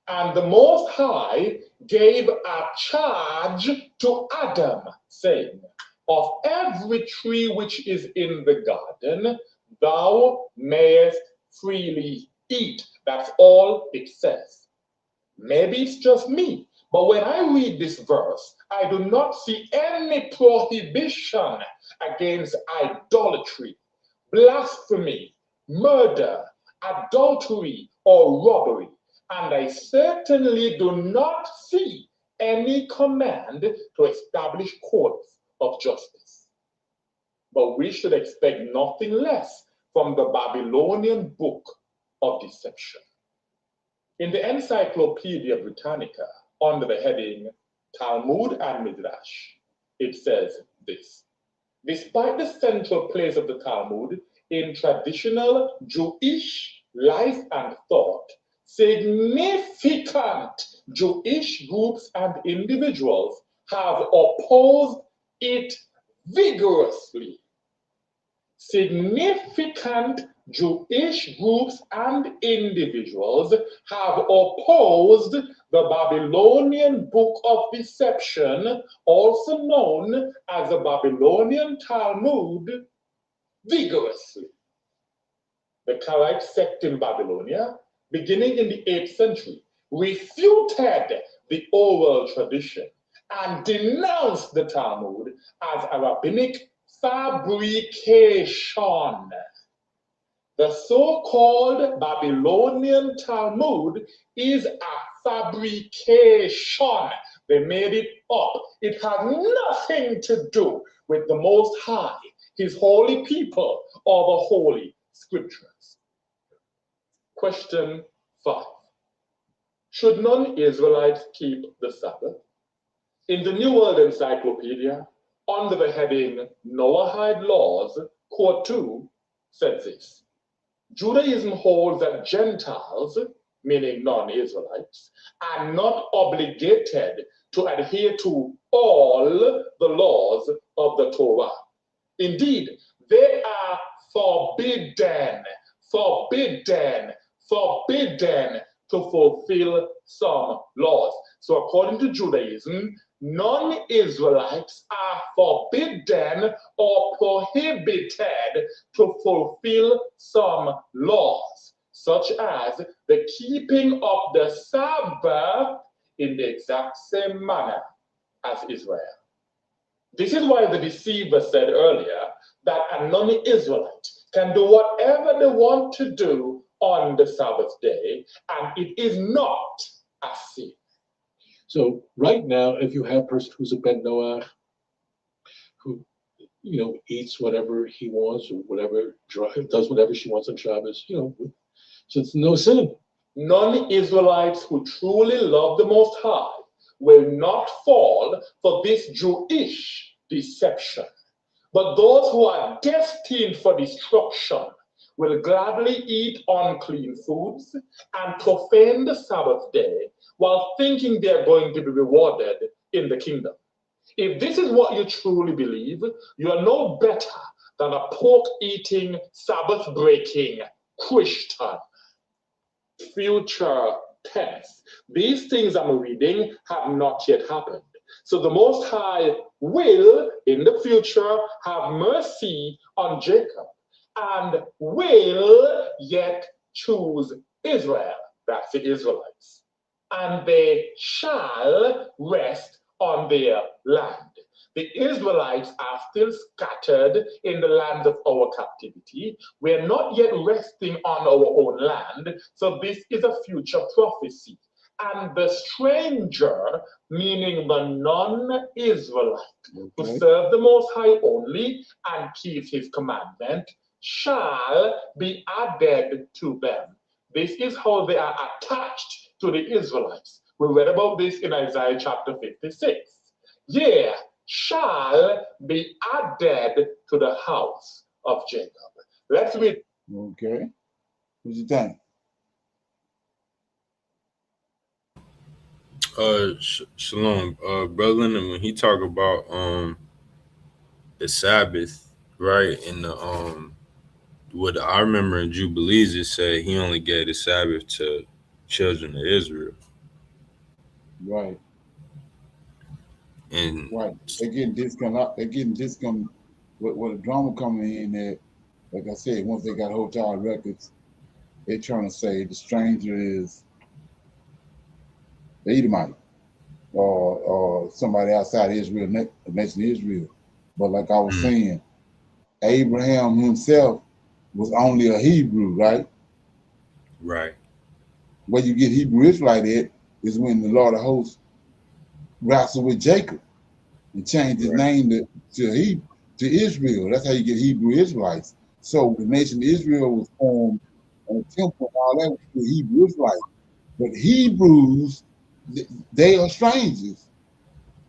"And the Most High gave a charge to Adam, saying, Of every tree which is in the garden, thou mayest freely eat." That's all it says. Maybe it's just me, but when I read this verse, I do not see any prohibition against idolatry, blasphemy, murder, adultery, or robbery. And I certainly do not see any command to establish courts of justice. But we should expect nothing less from the Babylonian book of deception. In the Encyclopedia Britannica, under the heading Talmud and Midrash, it says this: "Despite the central place of the Talmud in traditional Jewish life and thought, significant Jewish groups and individuals have opposed it vigorously." Significant Jewish groups and individuals have opposed the Babylonian Book of Deception, also known as the Babylonian Talmud, vigorously. The Karaite sect in Babylonia, beginning in the 8th century, refuted the oral tradition and denounced the Talmud as a rabbinic fabrication. The so-called Babylonian Talmud is a fabrication. They made it up. It has nothing to do with the Most High, His holy people, or the Holy Scriptures. Question 5. Should non-Israelites keep the Sabbath? In the New World Encyclopedia, under the heading Noahide Laws, Quote 2 said this: "Judaism holds that Gentiles, meaning non-Israelites, are not obligated to adhere to all the laws of the Torah. Indeed, they are forbidden to fulfill some laws." So according to Judaism, non-Israelites are forbidden or prohibited to fulfill some laws, such as the keeping of the Sabbath in the exact same manner as Israel. This is why the deceiver said earlier that a non-Israelite can do whatever they want to do on the Sabbath day, and it is not a sin. So right now, if you have a person who's a Ben Noah, who eats whatever he wants or whatever, does whatever she wants on Shabbos, so it's no sin. Non-Israelites who truly love the Most High will not fall for this Jewish deception. But those who are destined for destruction will gladly eat unclean foods and profane the Sabbath day while thinking they're going to be rewarded in the kingdom. If this is what you truly believe, you are no better than a pork-eating, Sabbath-breaking Christian. Future test. These things I'm reading have not yet happened. So the Most High will, in the future, have mercy on Jacob and will yet choose Israel. That's the Israelites. And they shall rest on their land. The Israelites are still scattered in the lands of our captivity. We're not yet resting on our own land. So this is a future prophecy. And the stranger, meaning the non-Israelite, who serve the Most High only and keeps his commandment, shall be added to them. This is how they are attached to the Israelites. We read about this in Isaiah chapter 56. Yeah, shall be added to the house of Jacob. Let's read. Okay. What you think? Shalom, brother. And when he talk about the Sabbath, right? And the what I remember in Jubilees, it said he only gave the Sabbath to children of Israel. Right. And right. They're getting discount. They're getting discount with the drama coming in there. Like I said, once they got hotel records, they're trying to say the stranger is the Edomite or somebody outside Israel, the nation Israel. But like I was saying, Abraham himself was only a Hebrew, right? Right. Where you get Hebrew Israelite at is when the Lord of hosts wrestled with Jacob and changed his name to Israel. That's how you get Hebrew Israelites. So the nation of Israel was formed and the temple and all that was the Hebrew Israelites. But Hebrews, they are strangers.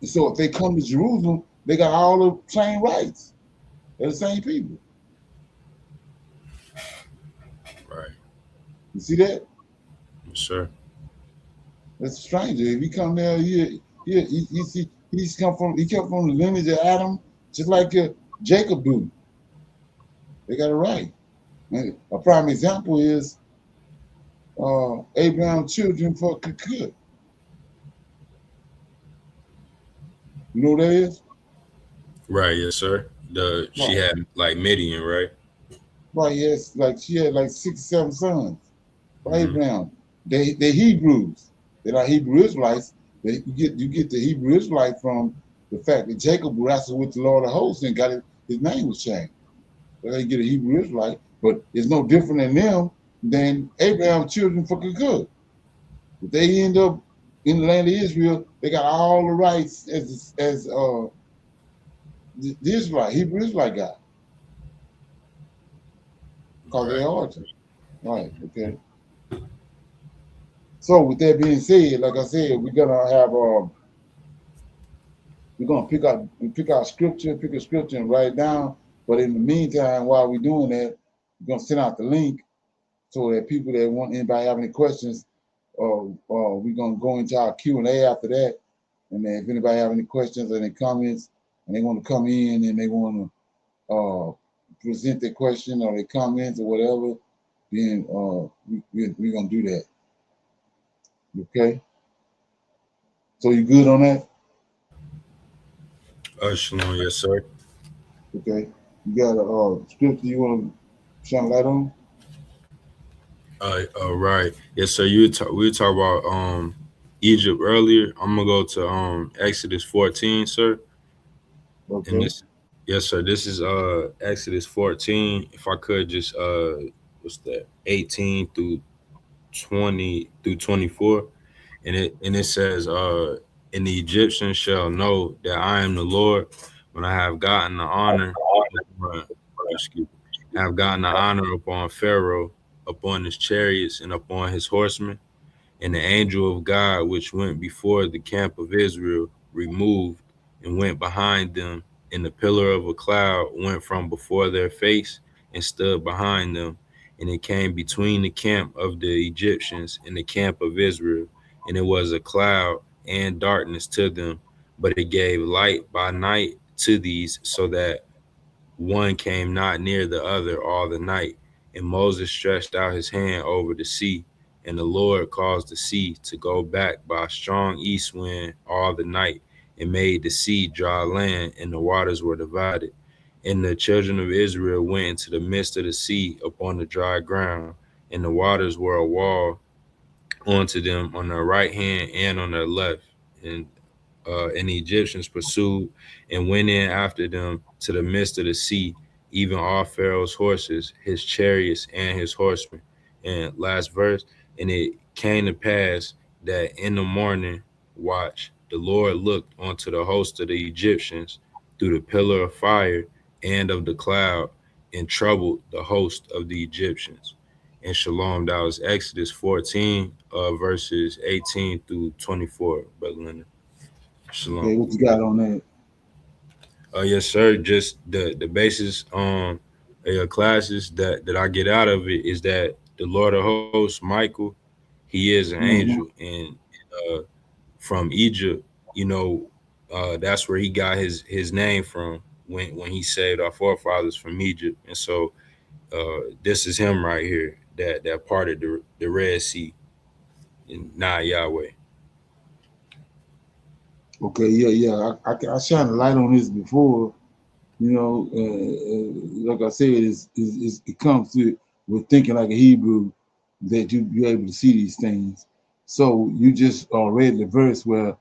And so if they come to Jerusalem, they got all the same rights. They're the same people. Right. You see that? Yes, sir. That's a stranger. If he come there, he come from the lineage of Adam, just like Jacob do. They got it right. And a prime example is Abraham's children for Kekut. You know what that is? Right, yes, sir. She had like Midian, right? Right, yes, like she had like 6 or 7 sons. Abraham. They Hebrews. They're not Hebrew Israelites. You get the Hebrew Israelite from the fact that Jacob wrestled with the Lord of hosts and his name was changed. So they get a Hebrew Israelite, but it's no different in them than Abraham's children for Kekut. If they end up in the land of Israel, they got all the rights as the Israelite, Hebrew Israelite got. Because of their origin. Right, okay. So with that being said, like I said, we're gonna pick a scripture and write it down. But in the meantime, while we're doing that, we're gonna send out the link so that people that want anybody have any questions, we're gonna go into our Q&A after that. And then if anybody have any questions or any comments and they want to come in and they want to present their question or their comments or whatever, then we're gonna do that. Okay. So you good on that? Shalom, yes, sir. Okay. You got a scripture you want to shine light on? Right. Yes, sir. We were talking about Egypt earlier. I'm gonna go to Exodus 14, sir. Okay. And yes, sir. This is Exodus 14. If I could just what's that? 18 through 20 through 24. And it says, and the Egyptians shall know that I am the Lord when I have gotten the honor have gotten the honor upon Pharaoh, upon his chariots, and upon his horsemen. And the angel of God, which went before the camp of Israel, removed and went behind them. And the pillar of a cloud went from before their face and stood behind them. And it came between the camp of the Egyptians and the camp of Israel. And it was a cloud and darkness to them, but it gave light by night to these, so that one came not near the other all the night. And Moses stretched out his hand over the sea, And the Lord caused the sea to go back by a strong east wind all the night, and made the sea dry land, and the waters were divided. And the children of Israel went into the midst of the sea upon the dry ground, and the waters were a wall unto them on their right hand and on their left. And the Egyptians pursued and went in after them to the midst of the sea, even all Pharaoh's horses, his chariots, and his horsemen. And last verse, and it came to pass that in the morning watch, the Lord looked onto the host of the Egyptians through the pillar of fire and of the cloud, and troubled the host of the Egyptians. And shalom, that was Exodus 14, verses 18 through 24, Brother Leonard. Okay, Shalom. what you got on that? Yes, sir. Just the basis classes that I get out of it is that the Lord of Hosts, Michael, he is an Mhm. angel, and from Egypt, that's where he got his name from when he saved our forefathers from Egypt. And so this is him right here that parted the Red Sea, and not Yahweh. Okay, yeah. I shined a light on this before. Like I said, it comes to with thinking like a Hebrew that you're able to see these things. So you just read the verse where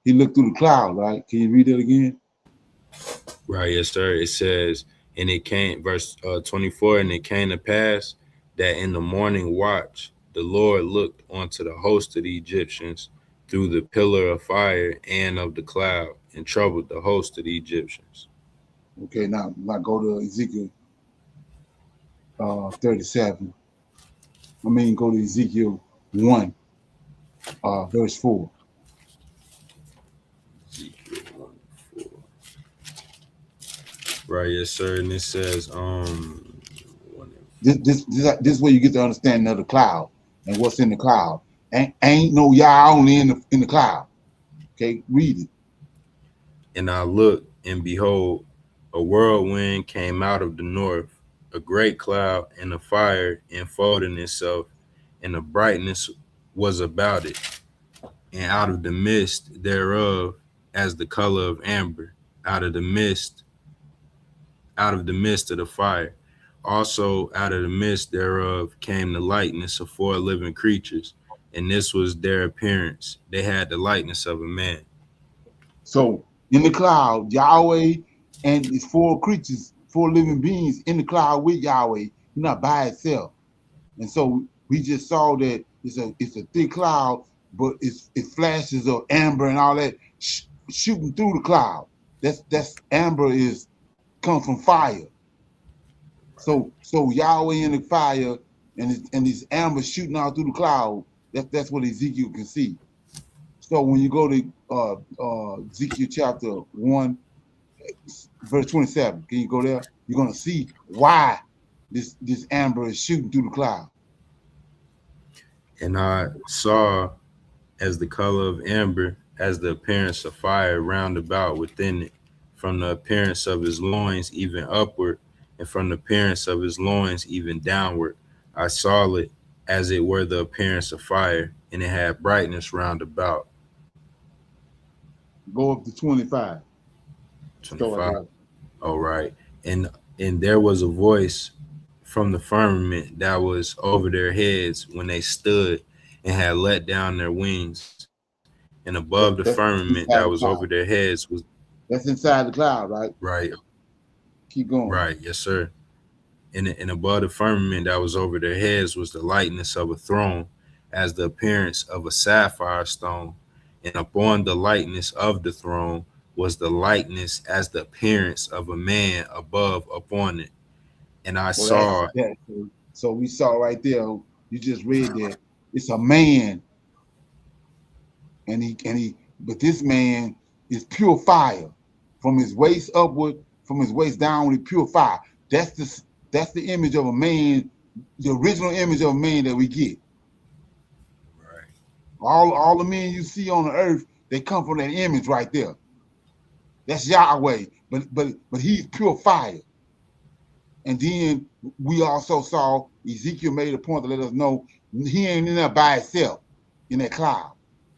he looked through the cloud, right? Can you read that again? Right, yes, sir. It says, and it came, verse 24, and it came to pass that in the morning watch, the Lord looked onto the host of the Egyptians through the pillar of fire and of the cloud, and troubled the host of the Egyptians. Okay, now go to Ezekiel 37. Go to Ezekiel 1, verse 4. Right, yes, sir. And it says, This is where you get the understanding of the cloud and what's in the cloud. Ain't no Yah only in the cloud. Okay, read it. and I looked, and behold, a whirlwind came out of the north, a great cloud and a fire enfolding itself, and the brightness was about it, and out of the midst thereof, as the color of amber, out of the midst, out of the midst of the fire. Also out of the midst thereof came the likeness of four living creatures, and this was their appearance. They had the likeness of a man. So in the cloud, Yahweh and his four creatures, four living beings in the cloud with Yahweh, not by itself. And so we just saw that it's a thick cloud, but it flashes of amber and all that shooting through the cloud. That's amber is come from fire. So Yahweh in the fire and this amber shooting out through the cloud. That's what Ezekiel can see. So when you go to Ezekiel chapter 1, verse 27, can you go there? You're gonna see why this amber is shooting through the cloud. And I saw as the color of amber, as the appearance of fire round about within it, from the appearance of his loins even upward, and from the appearance of his loins even downward. I saw it as it were the appearance of fire, and it had brightness round about. Go up to 25. 25. All right. And there was a voice from the firmament that was over their heads when they stood and had let down their wings. And above the firmament that was over their heads was... That's inside the cloud, right? Right. Keep going. Right. Yes, sir. And above the firmament that was over their heads was the likeness of a throne, as the appearance of a sapphire stone. And upon the likeness of the throne was the likeness as the appearance of a man above upon it. And I saw... So we saw right there, you just read that it's a man, but this man is pure fire. From his waist upward, from his waist downward, pure fire. That's the image of a man, the original image of a man that we get. Right. All the men you see on the earth, they come from that image right there. That's Yahweh, but he's pure fire. And then we also saw Ezekiel made a point to let us know He ain't in there by himself in that cloud.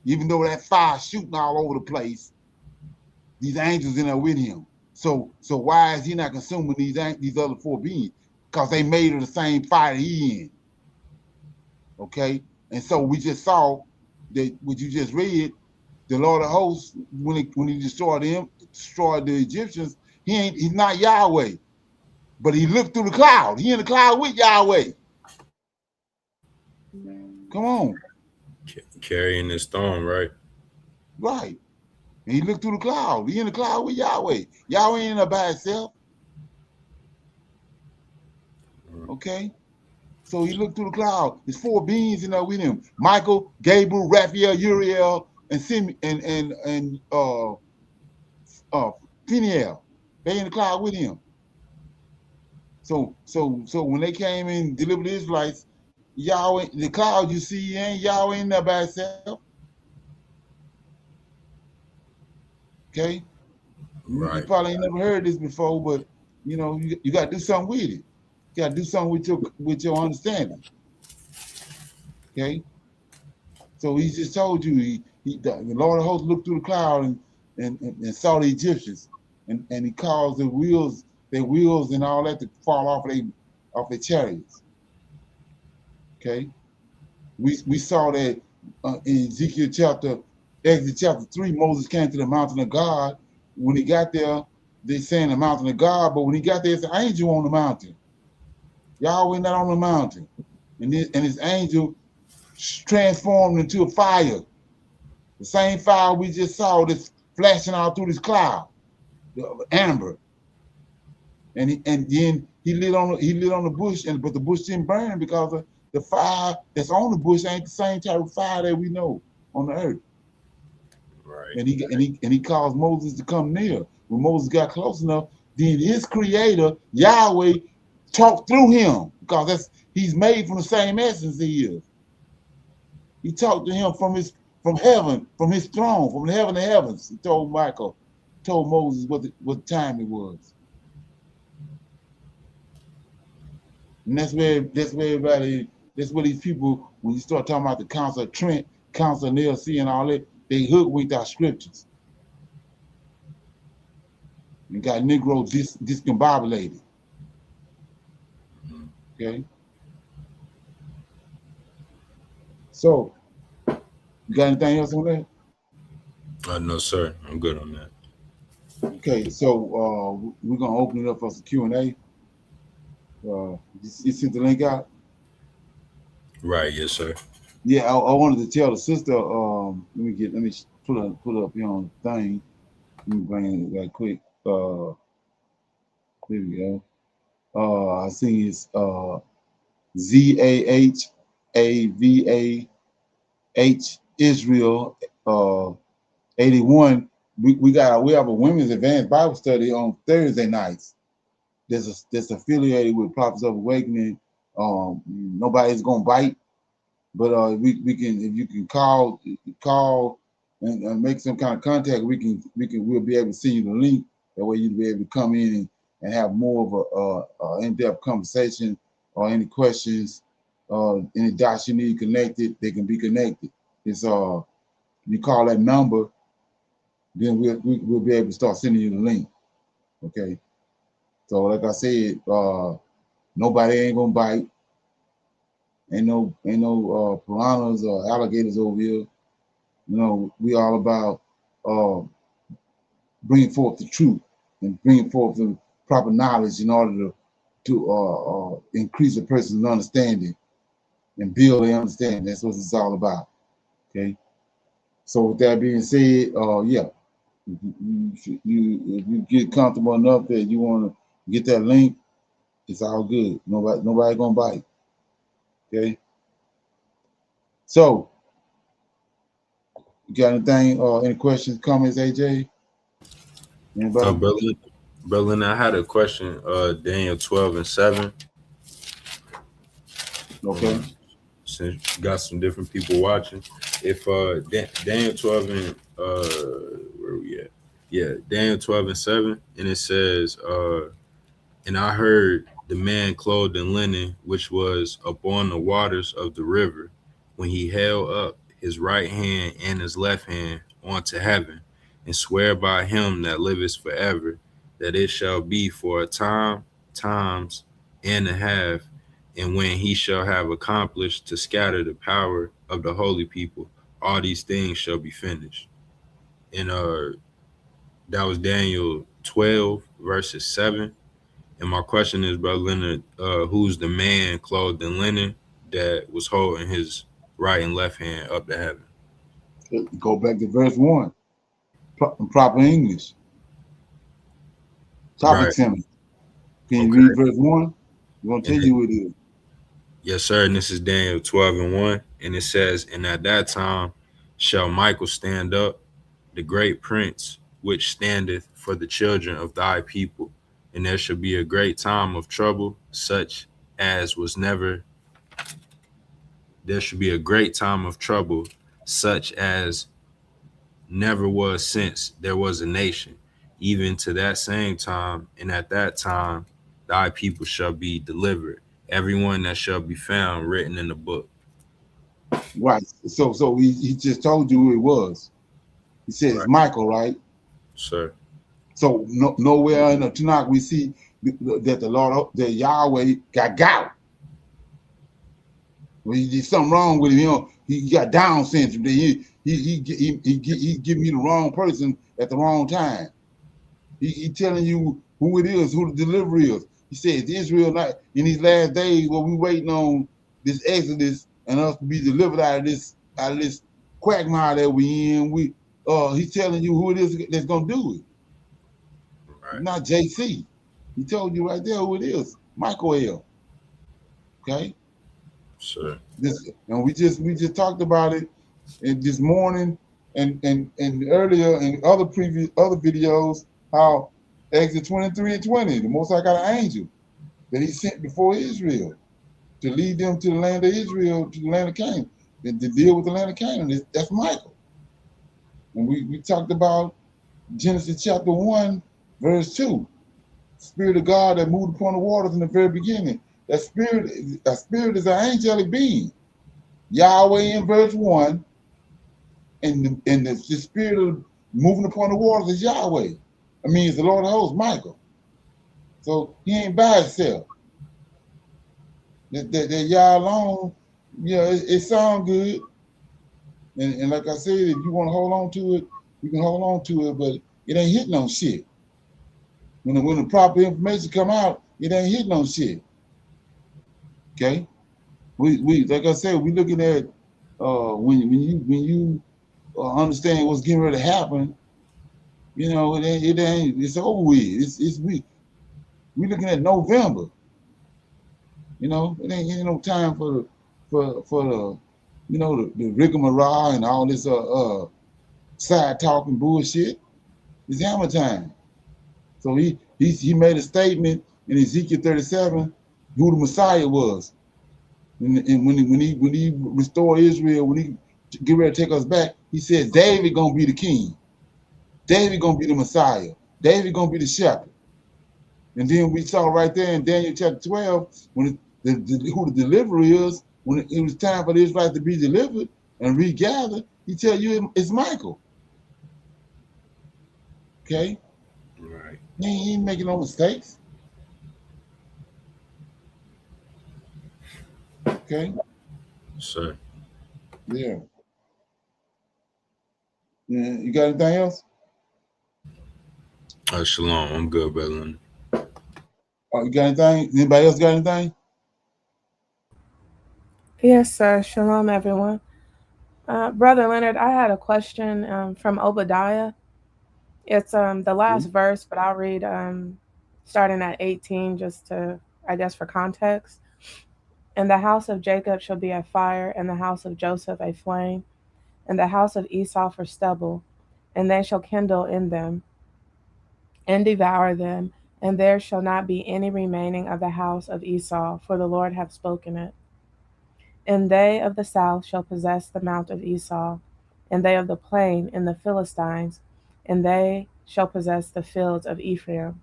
Even though that fire shooting all over the place, these angels in there with him. So why is he not consuming these other four beings? Because they made of the same fire he in. Okay, and so we just saw that what you just read. The Lord of hosts, when he destroyed the Egyptians, he's not Yahweh, but he looked through the cloud. He in the cloud with Yahweh. Come on. Carrying this stone, right? Right. And he looked through the cloud. He in the cloud with Yahweh. Yahweh ain't there by himself. Okay. So he looked through the cloud. There's four beings in there with him: Michael, Gabriel, Raphael, Uriel, and Peniel. They in the cloud with him. So when they came and delivered the Israelites, Yahweh, the cloud you see, ain't Yahweh in there by itself. Okay? Right. You probably ain't never heard this before, but you know, you gotta do something with it. You gotta do something with your understanding. Okay? So he just told you, the Lord of hosts looked through the cloud and saw the Egyptians, and he caused their wheels and all that to fall off their chariots. Okay? We saw that in Exodus chapter 3, Moses came to the mountain of God. When he got there, they saying the mountain of God, but when he got there, it's an angel on the mountain. Yahweh not on the mountain. And his angel transformed into a fire. The same fire we just saw that's flashing out through this cloud, the amber. And then he lit on the bush, but the bush didn't burn because of the fire that's on the bush ain't the same type of fire that we know on the earth. Right. And he caused Moses to come near. When Moses got close enough, then his creator, Yahweh, talked through him, because he's made from the same essence he is. He talked to him from heaven, from his throne, from the heaven of heavens. He told Moses what time it was. And that's where these people, when you start talking about the Council of Trent, Council of Nicaea and all that, they hook with our scriptures. And got Negro discombobulated. Okay? So, you got anything else on that? No, sir. I'm good on that. Okay, so we're gonna open it up for some Q&A. You sent the link out? Right, yes, sir. Yeah, I wanted to tell the sister. Let me put up here on the thing. Let me bring it right quick. There we go. I see it's ZAHAVAH Israel 81. We have a women's advanced Bible study on Thursday nights. That's affiliated with Prophets of Awakening. Nobody's gonna bite, but we can, if you can call and make some kind of contact, we'll be able to send you the link. That way you'll be able to come in and have more of a in-depth conversation, or any questions, any dots you need connected, they can be connected. It's you call that number, then we'll be able to start sending you the link. Okay. So like I said, nobody ain't gonna bite. Ain't no piranhas or alligators over here. You know, we all about bringing forth the truth and bringing forth the proper knowledge in order to increase a person's understanding and build their understanding. That's what it's all about. Okay. So with that being said, yeah, if you get comfortable enough that you want to get that link, it's all good. Nobody gonna bite. Okay. So, you got anything? Any questions, comments, AJ? Anybody? Berlin, I had a question. Daniel 12:7. Okay. Since you got some different people watching, if Daniel 12 and where we at? Yeah, Daniel 12:7, and it says, and I heard the man clothed in linen, which was upon the waters of the river, when he held up his right hand and his left hand unto heaven, and swear by him that liveth forever, that it shall be for a time, times, and a half, and when he shall have accomplished to scatter the power of the holy people, all these things shall be finished. And that was Daniel 12, verses 7. And my question is, Brother Leonard, who's the man clothed in linen that was holding his right and left hand up to heaven? Go back to verse 1, proper English. Topic Right. Timmy. Can you Okay. read verse 1? I'm going to tell And you what it is. yes, sir. And this is Daniel 12 and 1. And it says, and at that time shall Michael stand up, the great prince, which standeth for the children of thy people. And there shall be a great time of trouble, such as was never, there should be a great time of trouble, such as never was since there was a nation, even to that same time, and at that time thy people shall be delivered, everyone that shall be found written in the book. Right. So he just told you who it was. He said it's Right, Michael, right? sir. So nowhere in the Tanakh we see that the Lord, that Yahweh got gout. Well, there's something wrong with him. You know, he got Down syndrome. He giving you the wrong person at the wrong time. He telling you who it is, who the deliverer is. He says Israel not in these last days where we waiting on this Exodus and us to be delivered out of this quagmire that we in. He's telling you who it is that's gonna do it. Right, Not JC. He told you right there who it is. Michael L. Okay. sir. And we just talked about it this morning and earlier in other videos how Exit 23 and 20, the Most High got an angel that he sent before Israel to lead them to the land of Israel, to the land of Canaan, and to deal with the land of Canaan. That's Michael. And we talked about Genesis chapter 1, verse 2. Spirit of God that moved upon the waters in the very beginning. That spirit is an angelic being. Yahweh in verse 1, and the spirit of moving upon the waters is Yahweh. I mean, it's the Lord of hosts, Michael. So he ain't by himself. That Yah alone, it sounds good. And like I said, if you want to hold on to it, you can hold on to it, but it ain't hitting on shit. When the proper information come out, it ain't hitting on shit. Okay? We like I said, we looking at when you understand what's getting ready to happen, it's over with. We looking at November. It ain't no time for the rigmarole and all this side talking bullshit. It's hammer time. So he made a statement in Ezekiel 37 who the Messiah was. And when he restore Israel, when he get ready to take us back, he said David gonna be the king. David gonna be the Messiah. David gonna be the shepherd. And then we saw right there in Daniel chapter 12 when who the deliverer is. When it was time for the Israelites to be delivered and regathered, he tell you it's Michael. Okay, Right, he ain't making no mistakes. Okay, sir. yeah. You got anything else? Shalom. I'm good, Brother Leonard. You got anything? Anybody else got anything? Yes, shalom, everyone. Brother Leonard, I had a question from Obadiah. It's the last verse, but I'll read starting at 18 just to, I guess, for context. And the house of Jacob shall be a fire, and the house of Joseph a flame, and the house of Esau for stubble, and they shall kindle in them and devour them, and there shall not be any remaining of the house of Esau, for the Lord hath spoken it. And they of the south shall possess the mount of Esau, and they of the plain in the Philistines, and they shall possess the fields of Ephraim,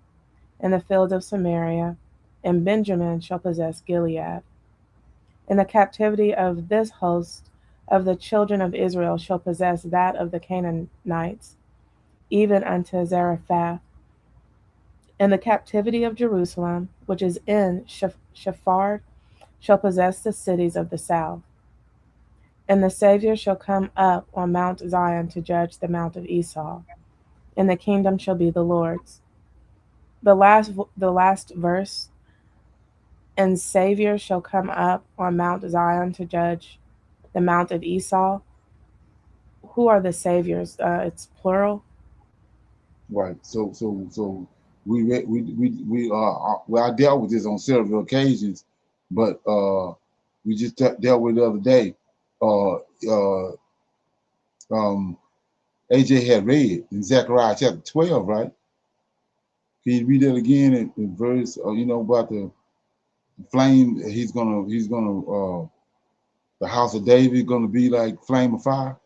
and the fields of Samaria, and Benjamin shall possess Gilead. And the captivity of this host of the children of Israel shall possess that of the Canaanites, even unto Zarephath. And the captivity of Jerusalem, which is in Shephard, shall possess the cities of the south. And the Savior shall come up on Mount Zion to judge the mount of Esau, and the kingdom shall be the Lord's. The last verse, and Savior shall come up on Mount Zion to judge the mount of Esau. Who are the saviors? It's plural. Right. So well, I dealt with this on several occasions, but we just dealt with it the other day. AJ had read in Zechariah chapter 12, right? Can you read that again in verse? About the flame. He's gonna. The house of David gonna be like flame of fire.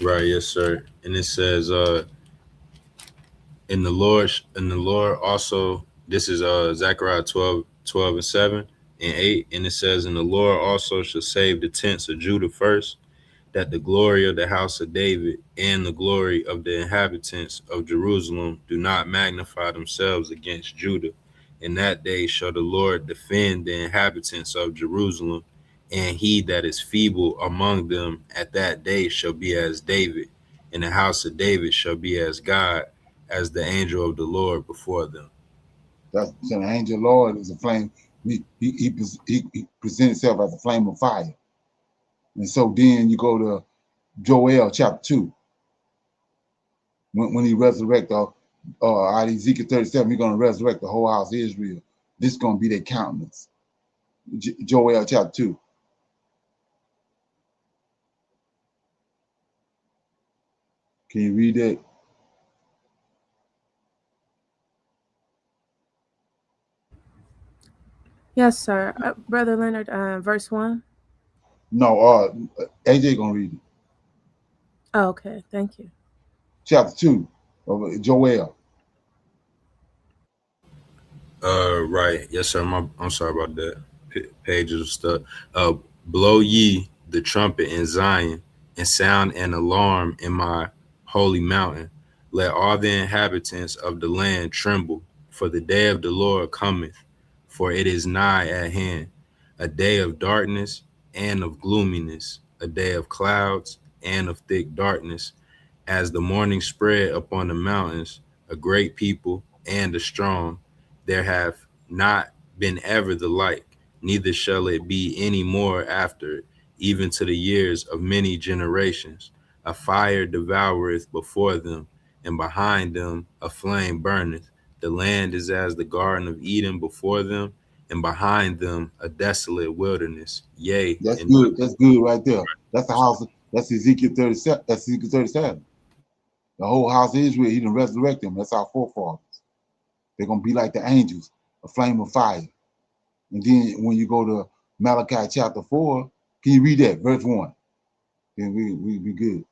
Right, yes, sir. And it says, in the Lord also, this is Zechariah 12:7 and 8, and it says, and the Lord also shall save the tents of Judah first, that the glory of the house of David and the glory of the inhabitants of Jerusalem do not magnify themselves against Judah. In that day shall the Lord defend the inhabitants of Jerusalem, and he that is feeble among them at that day shall be as David, and the house of David shall be as God, as the angel of the Lord before them. That's so the angel of the Lord is a flame. He presents himself as a flame of fire. And so then you go to Joel chapter 2. When he resurrect out of Ezekiel 37, he's going to resurrect the whole house of Israel. This is going to be their countenance. Joel chapter 2. Can you read that? Yes, sir. Brother Leonard, verse 1. No, AJ going to read it. Oh, okay, thank you. Chapter 2 of Joel. Right. Yes, sir. I'm sorry about that. Pages of stuff. Blow ye the trumpet in Zion, and sound an alarm in my holy mountain. Let all the inhabitants of the land tremble, for the day of the Lord cometh, for it is nigh at hand, a day of darkness and of gloominess, a day of clouds and of thick darkness, as the morning spread upon the mountains, a great people and a strong. There have not been ever the like, neither shall it be any more after it, even to the years of many generations. A fire devoureth before them, and behind them a flame burneth. The land is as the Garden of Eden before them, and behind them a desolate wilderness. Yea, That's and good. That's good right there. That's the house. That's Ezekiel 37. That's Ezekiel 37. The whole house of Israel, he done resurrect them. That's our forefathers. They're going to be like the angels, a flame of fire. And then when you go to Malachi chapter 4, can you read that? Verse 1. Then we be good.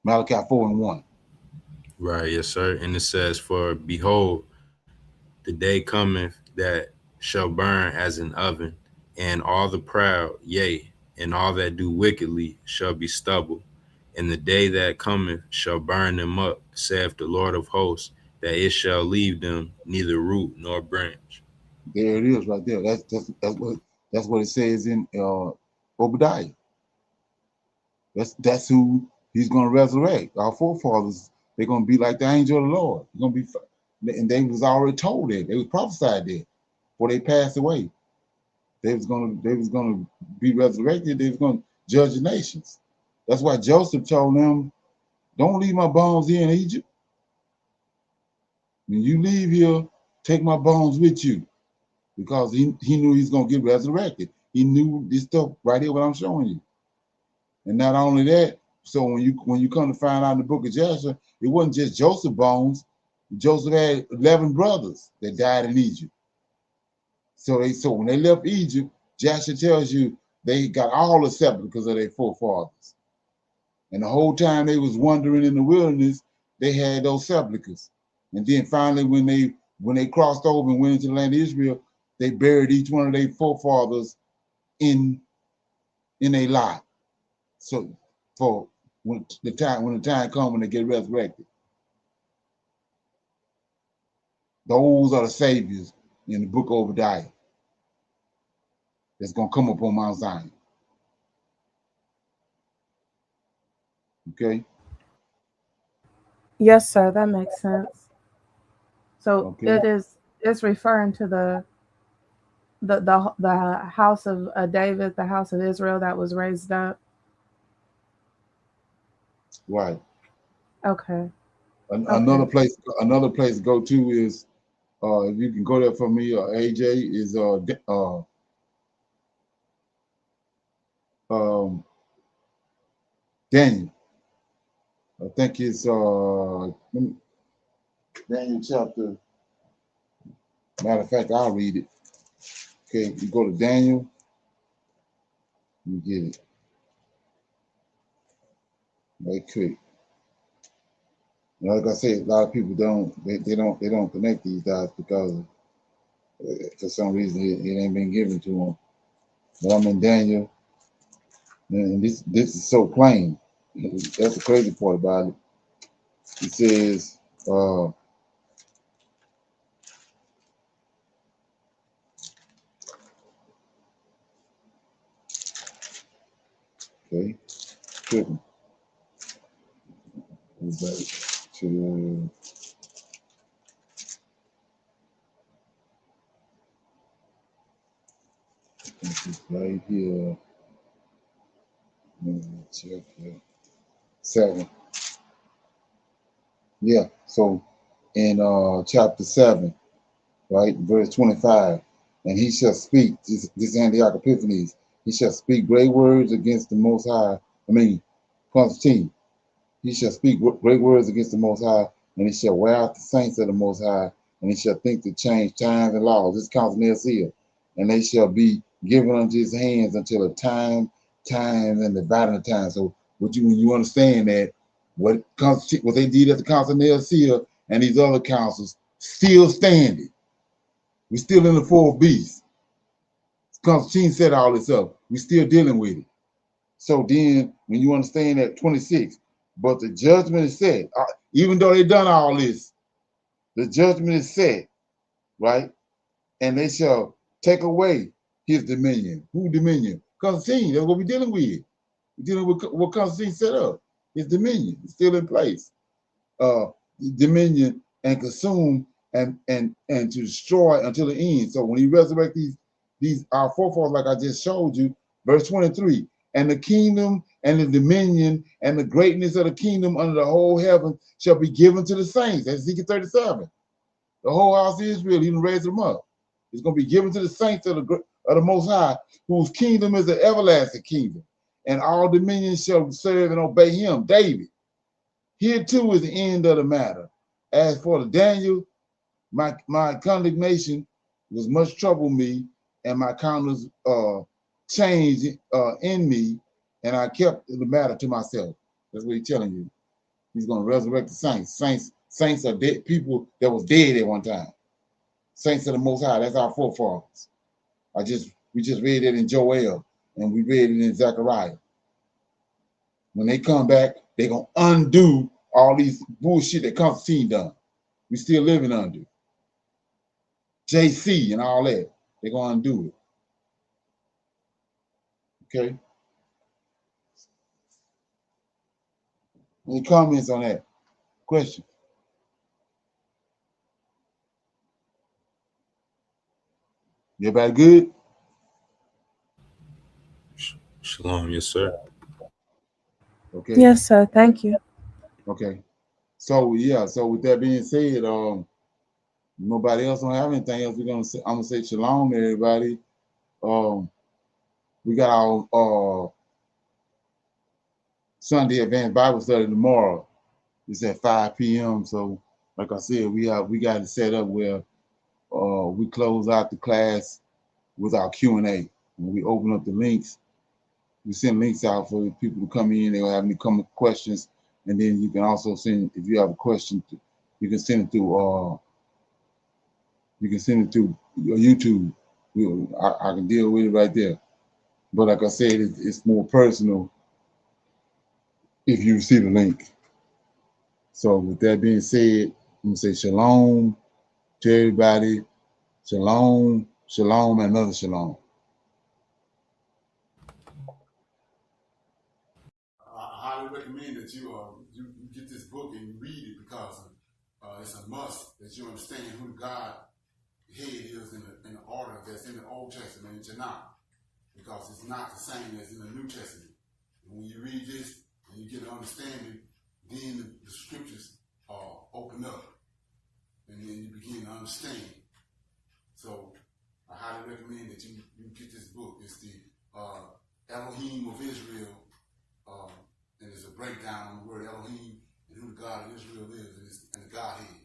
Malachi 4:1. right, yes, sir. And it says, for behold, the day cometh that shall burn as an oven, and all the proud, yea, and all that do wickedly shall be stubble. And the day that cometh shall burn them up, saith the Lord of hosts, that it shall leave them neither root nor branch. There it is right there. That's what it says in Obadiah. That's who he's going to resurrect. Our forefathers, they're going to be like the angel of the Lord. They're going to be, and they was already told that. They was prophesied that before they passed away. They was going to be resurrected. They was going to judge the nations. That's why Joseph told them, "Don't leave my bones here in Egypt. When you leave here, take my bones with you," because he knew he's going to get resurrected. He knew this stuff right here, what I'm showing you. And not only that, so when you come to find out in the book of Joshua, it wasn't just Joseph's bones. Joseph had 11 brothers that died in Egypt. So when they left Egypt, Joshua tells you they got all the sepulchres of their forefathers. And the whole time they was wandering in the wilderness, they had those sepulchres. And then finally, when they crossed over and went into the land of Israel, they buried each one of their forefathers in a lot. So for when the time comes when they get resurrected. Those are the saviors in the book of Obadiah that's gonna come up on Mount Zion. Okay. Yes, sir, that makes sense. So Okay. it's referring to the house of David, the house of Israel that was raised up. Right. Okay. Another place to go to is if you can go there for me, AJ, is Daniel. I think it's Daniel chapter. Matter of fact, I'll read it. Okay, you go to Daniel, you get it. Right quick. Like I said, a lot of people they don't connect these dots because for some reason it ain't been given to them. But I'm in Daniel, and this is so plain. That's the crazy part about it. It says, okay, tripping. Go back to this is right here. Let me check here. 7. Yeah. So in chapter 7, right, verse 25, and he shall speak. This Antioch Epiphanes. He shall speak great words against the Most High. Constantine. He shall speak great words against the Most High, and he shall wear out the saints of the Most High, and he shall think to change times and laws. This counts in seal, and they shall be given unto his hands until a time, and the dividing of time. So, when you understand that what they did at the council of seal and these other councils still standing. We're still in the fourth beast. Constantine set all this up. We're still dealing with it. So then, when you understand that 26, but the judgment is set. Even though they done all this, the judgment is set, right? And they shall take away his dominion. Who dominion? Constantine. That's what we're dealing with. We're dealing with what Constantine set up. His dominion is still in place. Dominion and consume and to destroy until the end. So when he resurrect these our forefathers, like I just showed you, verse 23, and the kingdom and the dominion and the greatness of the kingdom under the whole heaven shall be given to the saints. That's Ezekiel 37. The whole house of Israel, even raise them up. It's going to be given to the saints of the Most High, whose kingdom is an everlasting kingdom, and all dominions shall serve and obey him. David. Here too is the end of the matter. As for the Daniel, my condemnation was much trouble me, and my countenance changed in me, and I kept the matter to myself. That's what he's telling you. He's going to resurrect the saints. Saints are dead people that was dead at one time. Saints of the Most High. That's our forefathers. We just read it in Joel, and we read it in Zechariah. When they come back, they're going to undo all these bullshit that Constantine done. We still living under. JC and all that. They're going to undo it. Okay? Any comments on that? Question? Everybody good? Shalom, yes, sir. Okay. Yes, sir. Thank you. Okay. So yeah, so with that being said, nobody else don't have anything else. I'm gonna say shalom, everybody. We got our Sunday advanced Bible study tomorrow. It's at 5 p.m. So like I said, we got it set up where we close out the class with our Q&A. When we open up the links, we send links out for people to come in. They'll have any questions, and then you can also send, if you have a question, you can send it through your YouTube. I can deal with it right there. But like I said, it's more personal if you receive a link. So with that being said, I'm gonna say shalom to everybody. Shalom, shalom, and another shalom. I highly recommend that you get this book and you read it because it's a must that you understand who God head is in the order that's in the Old Testament and Tanakh, because it's not the same as in the New Testament. And when you read this and you get an understanding, then the scriptures open up and then you begin to understand. So I highly recommend that you get this book. It's the Elohim of Israel, and it's a breakdown on the word Elohim and who the God of Israel is and the Godhead.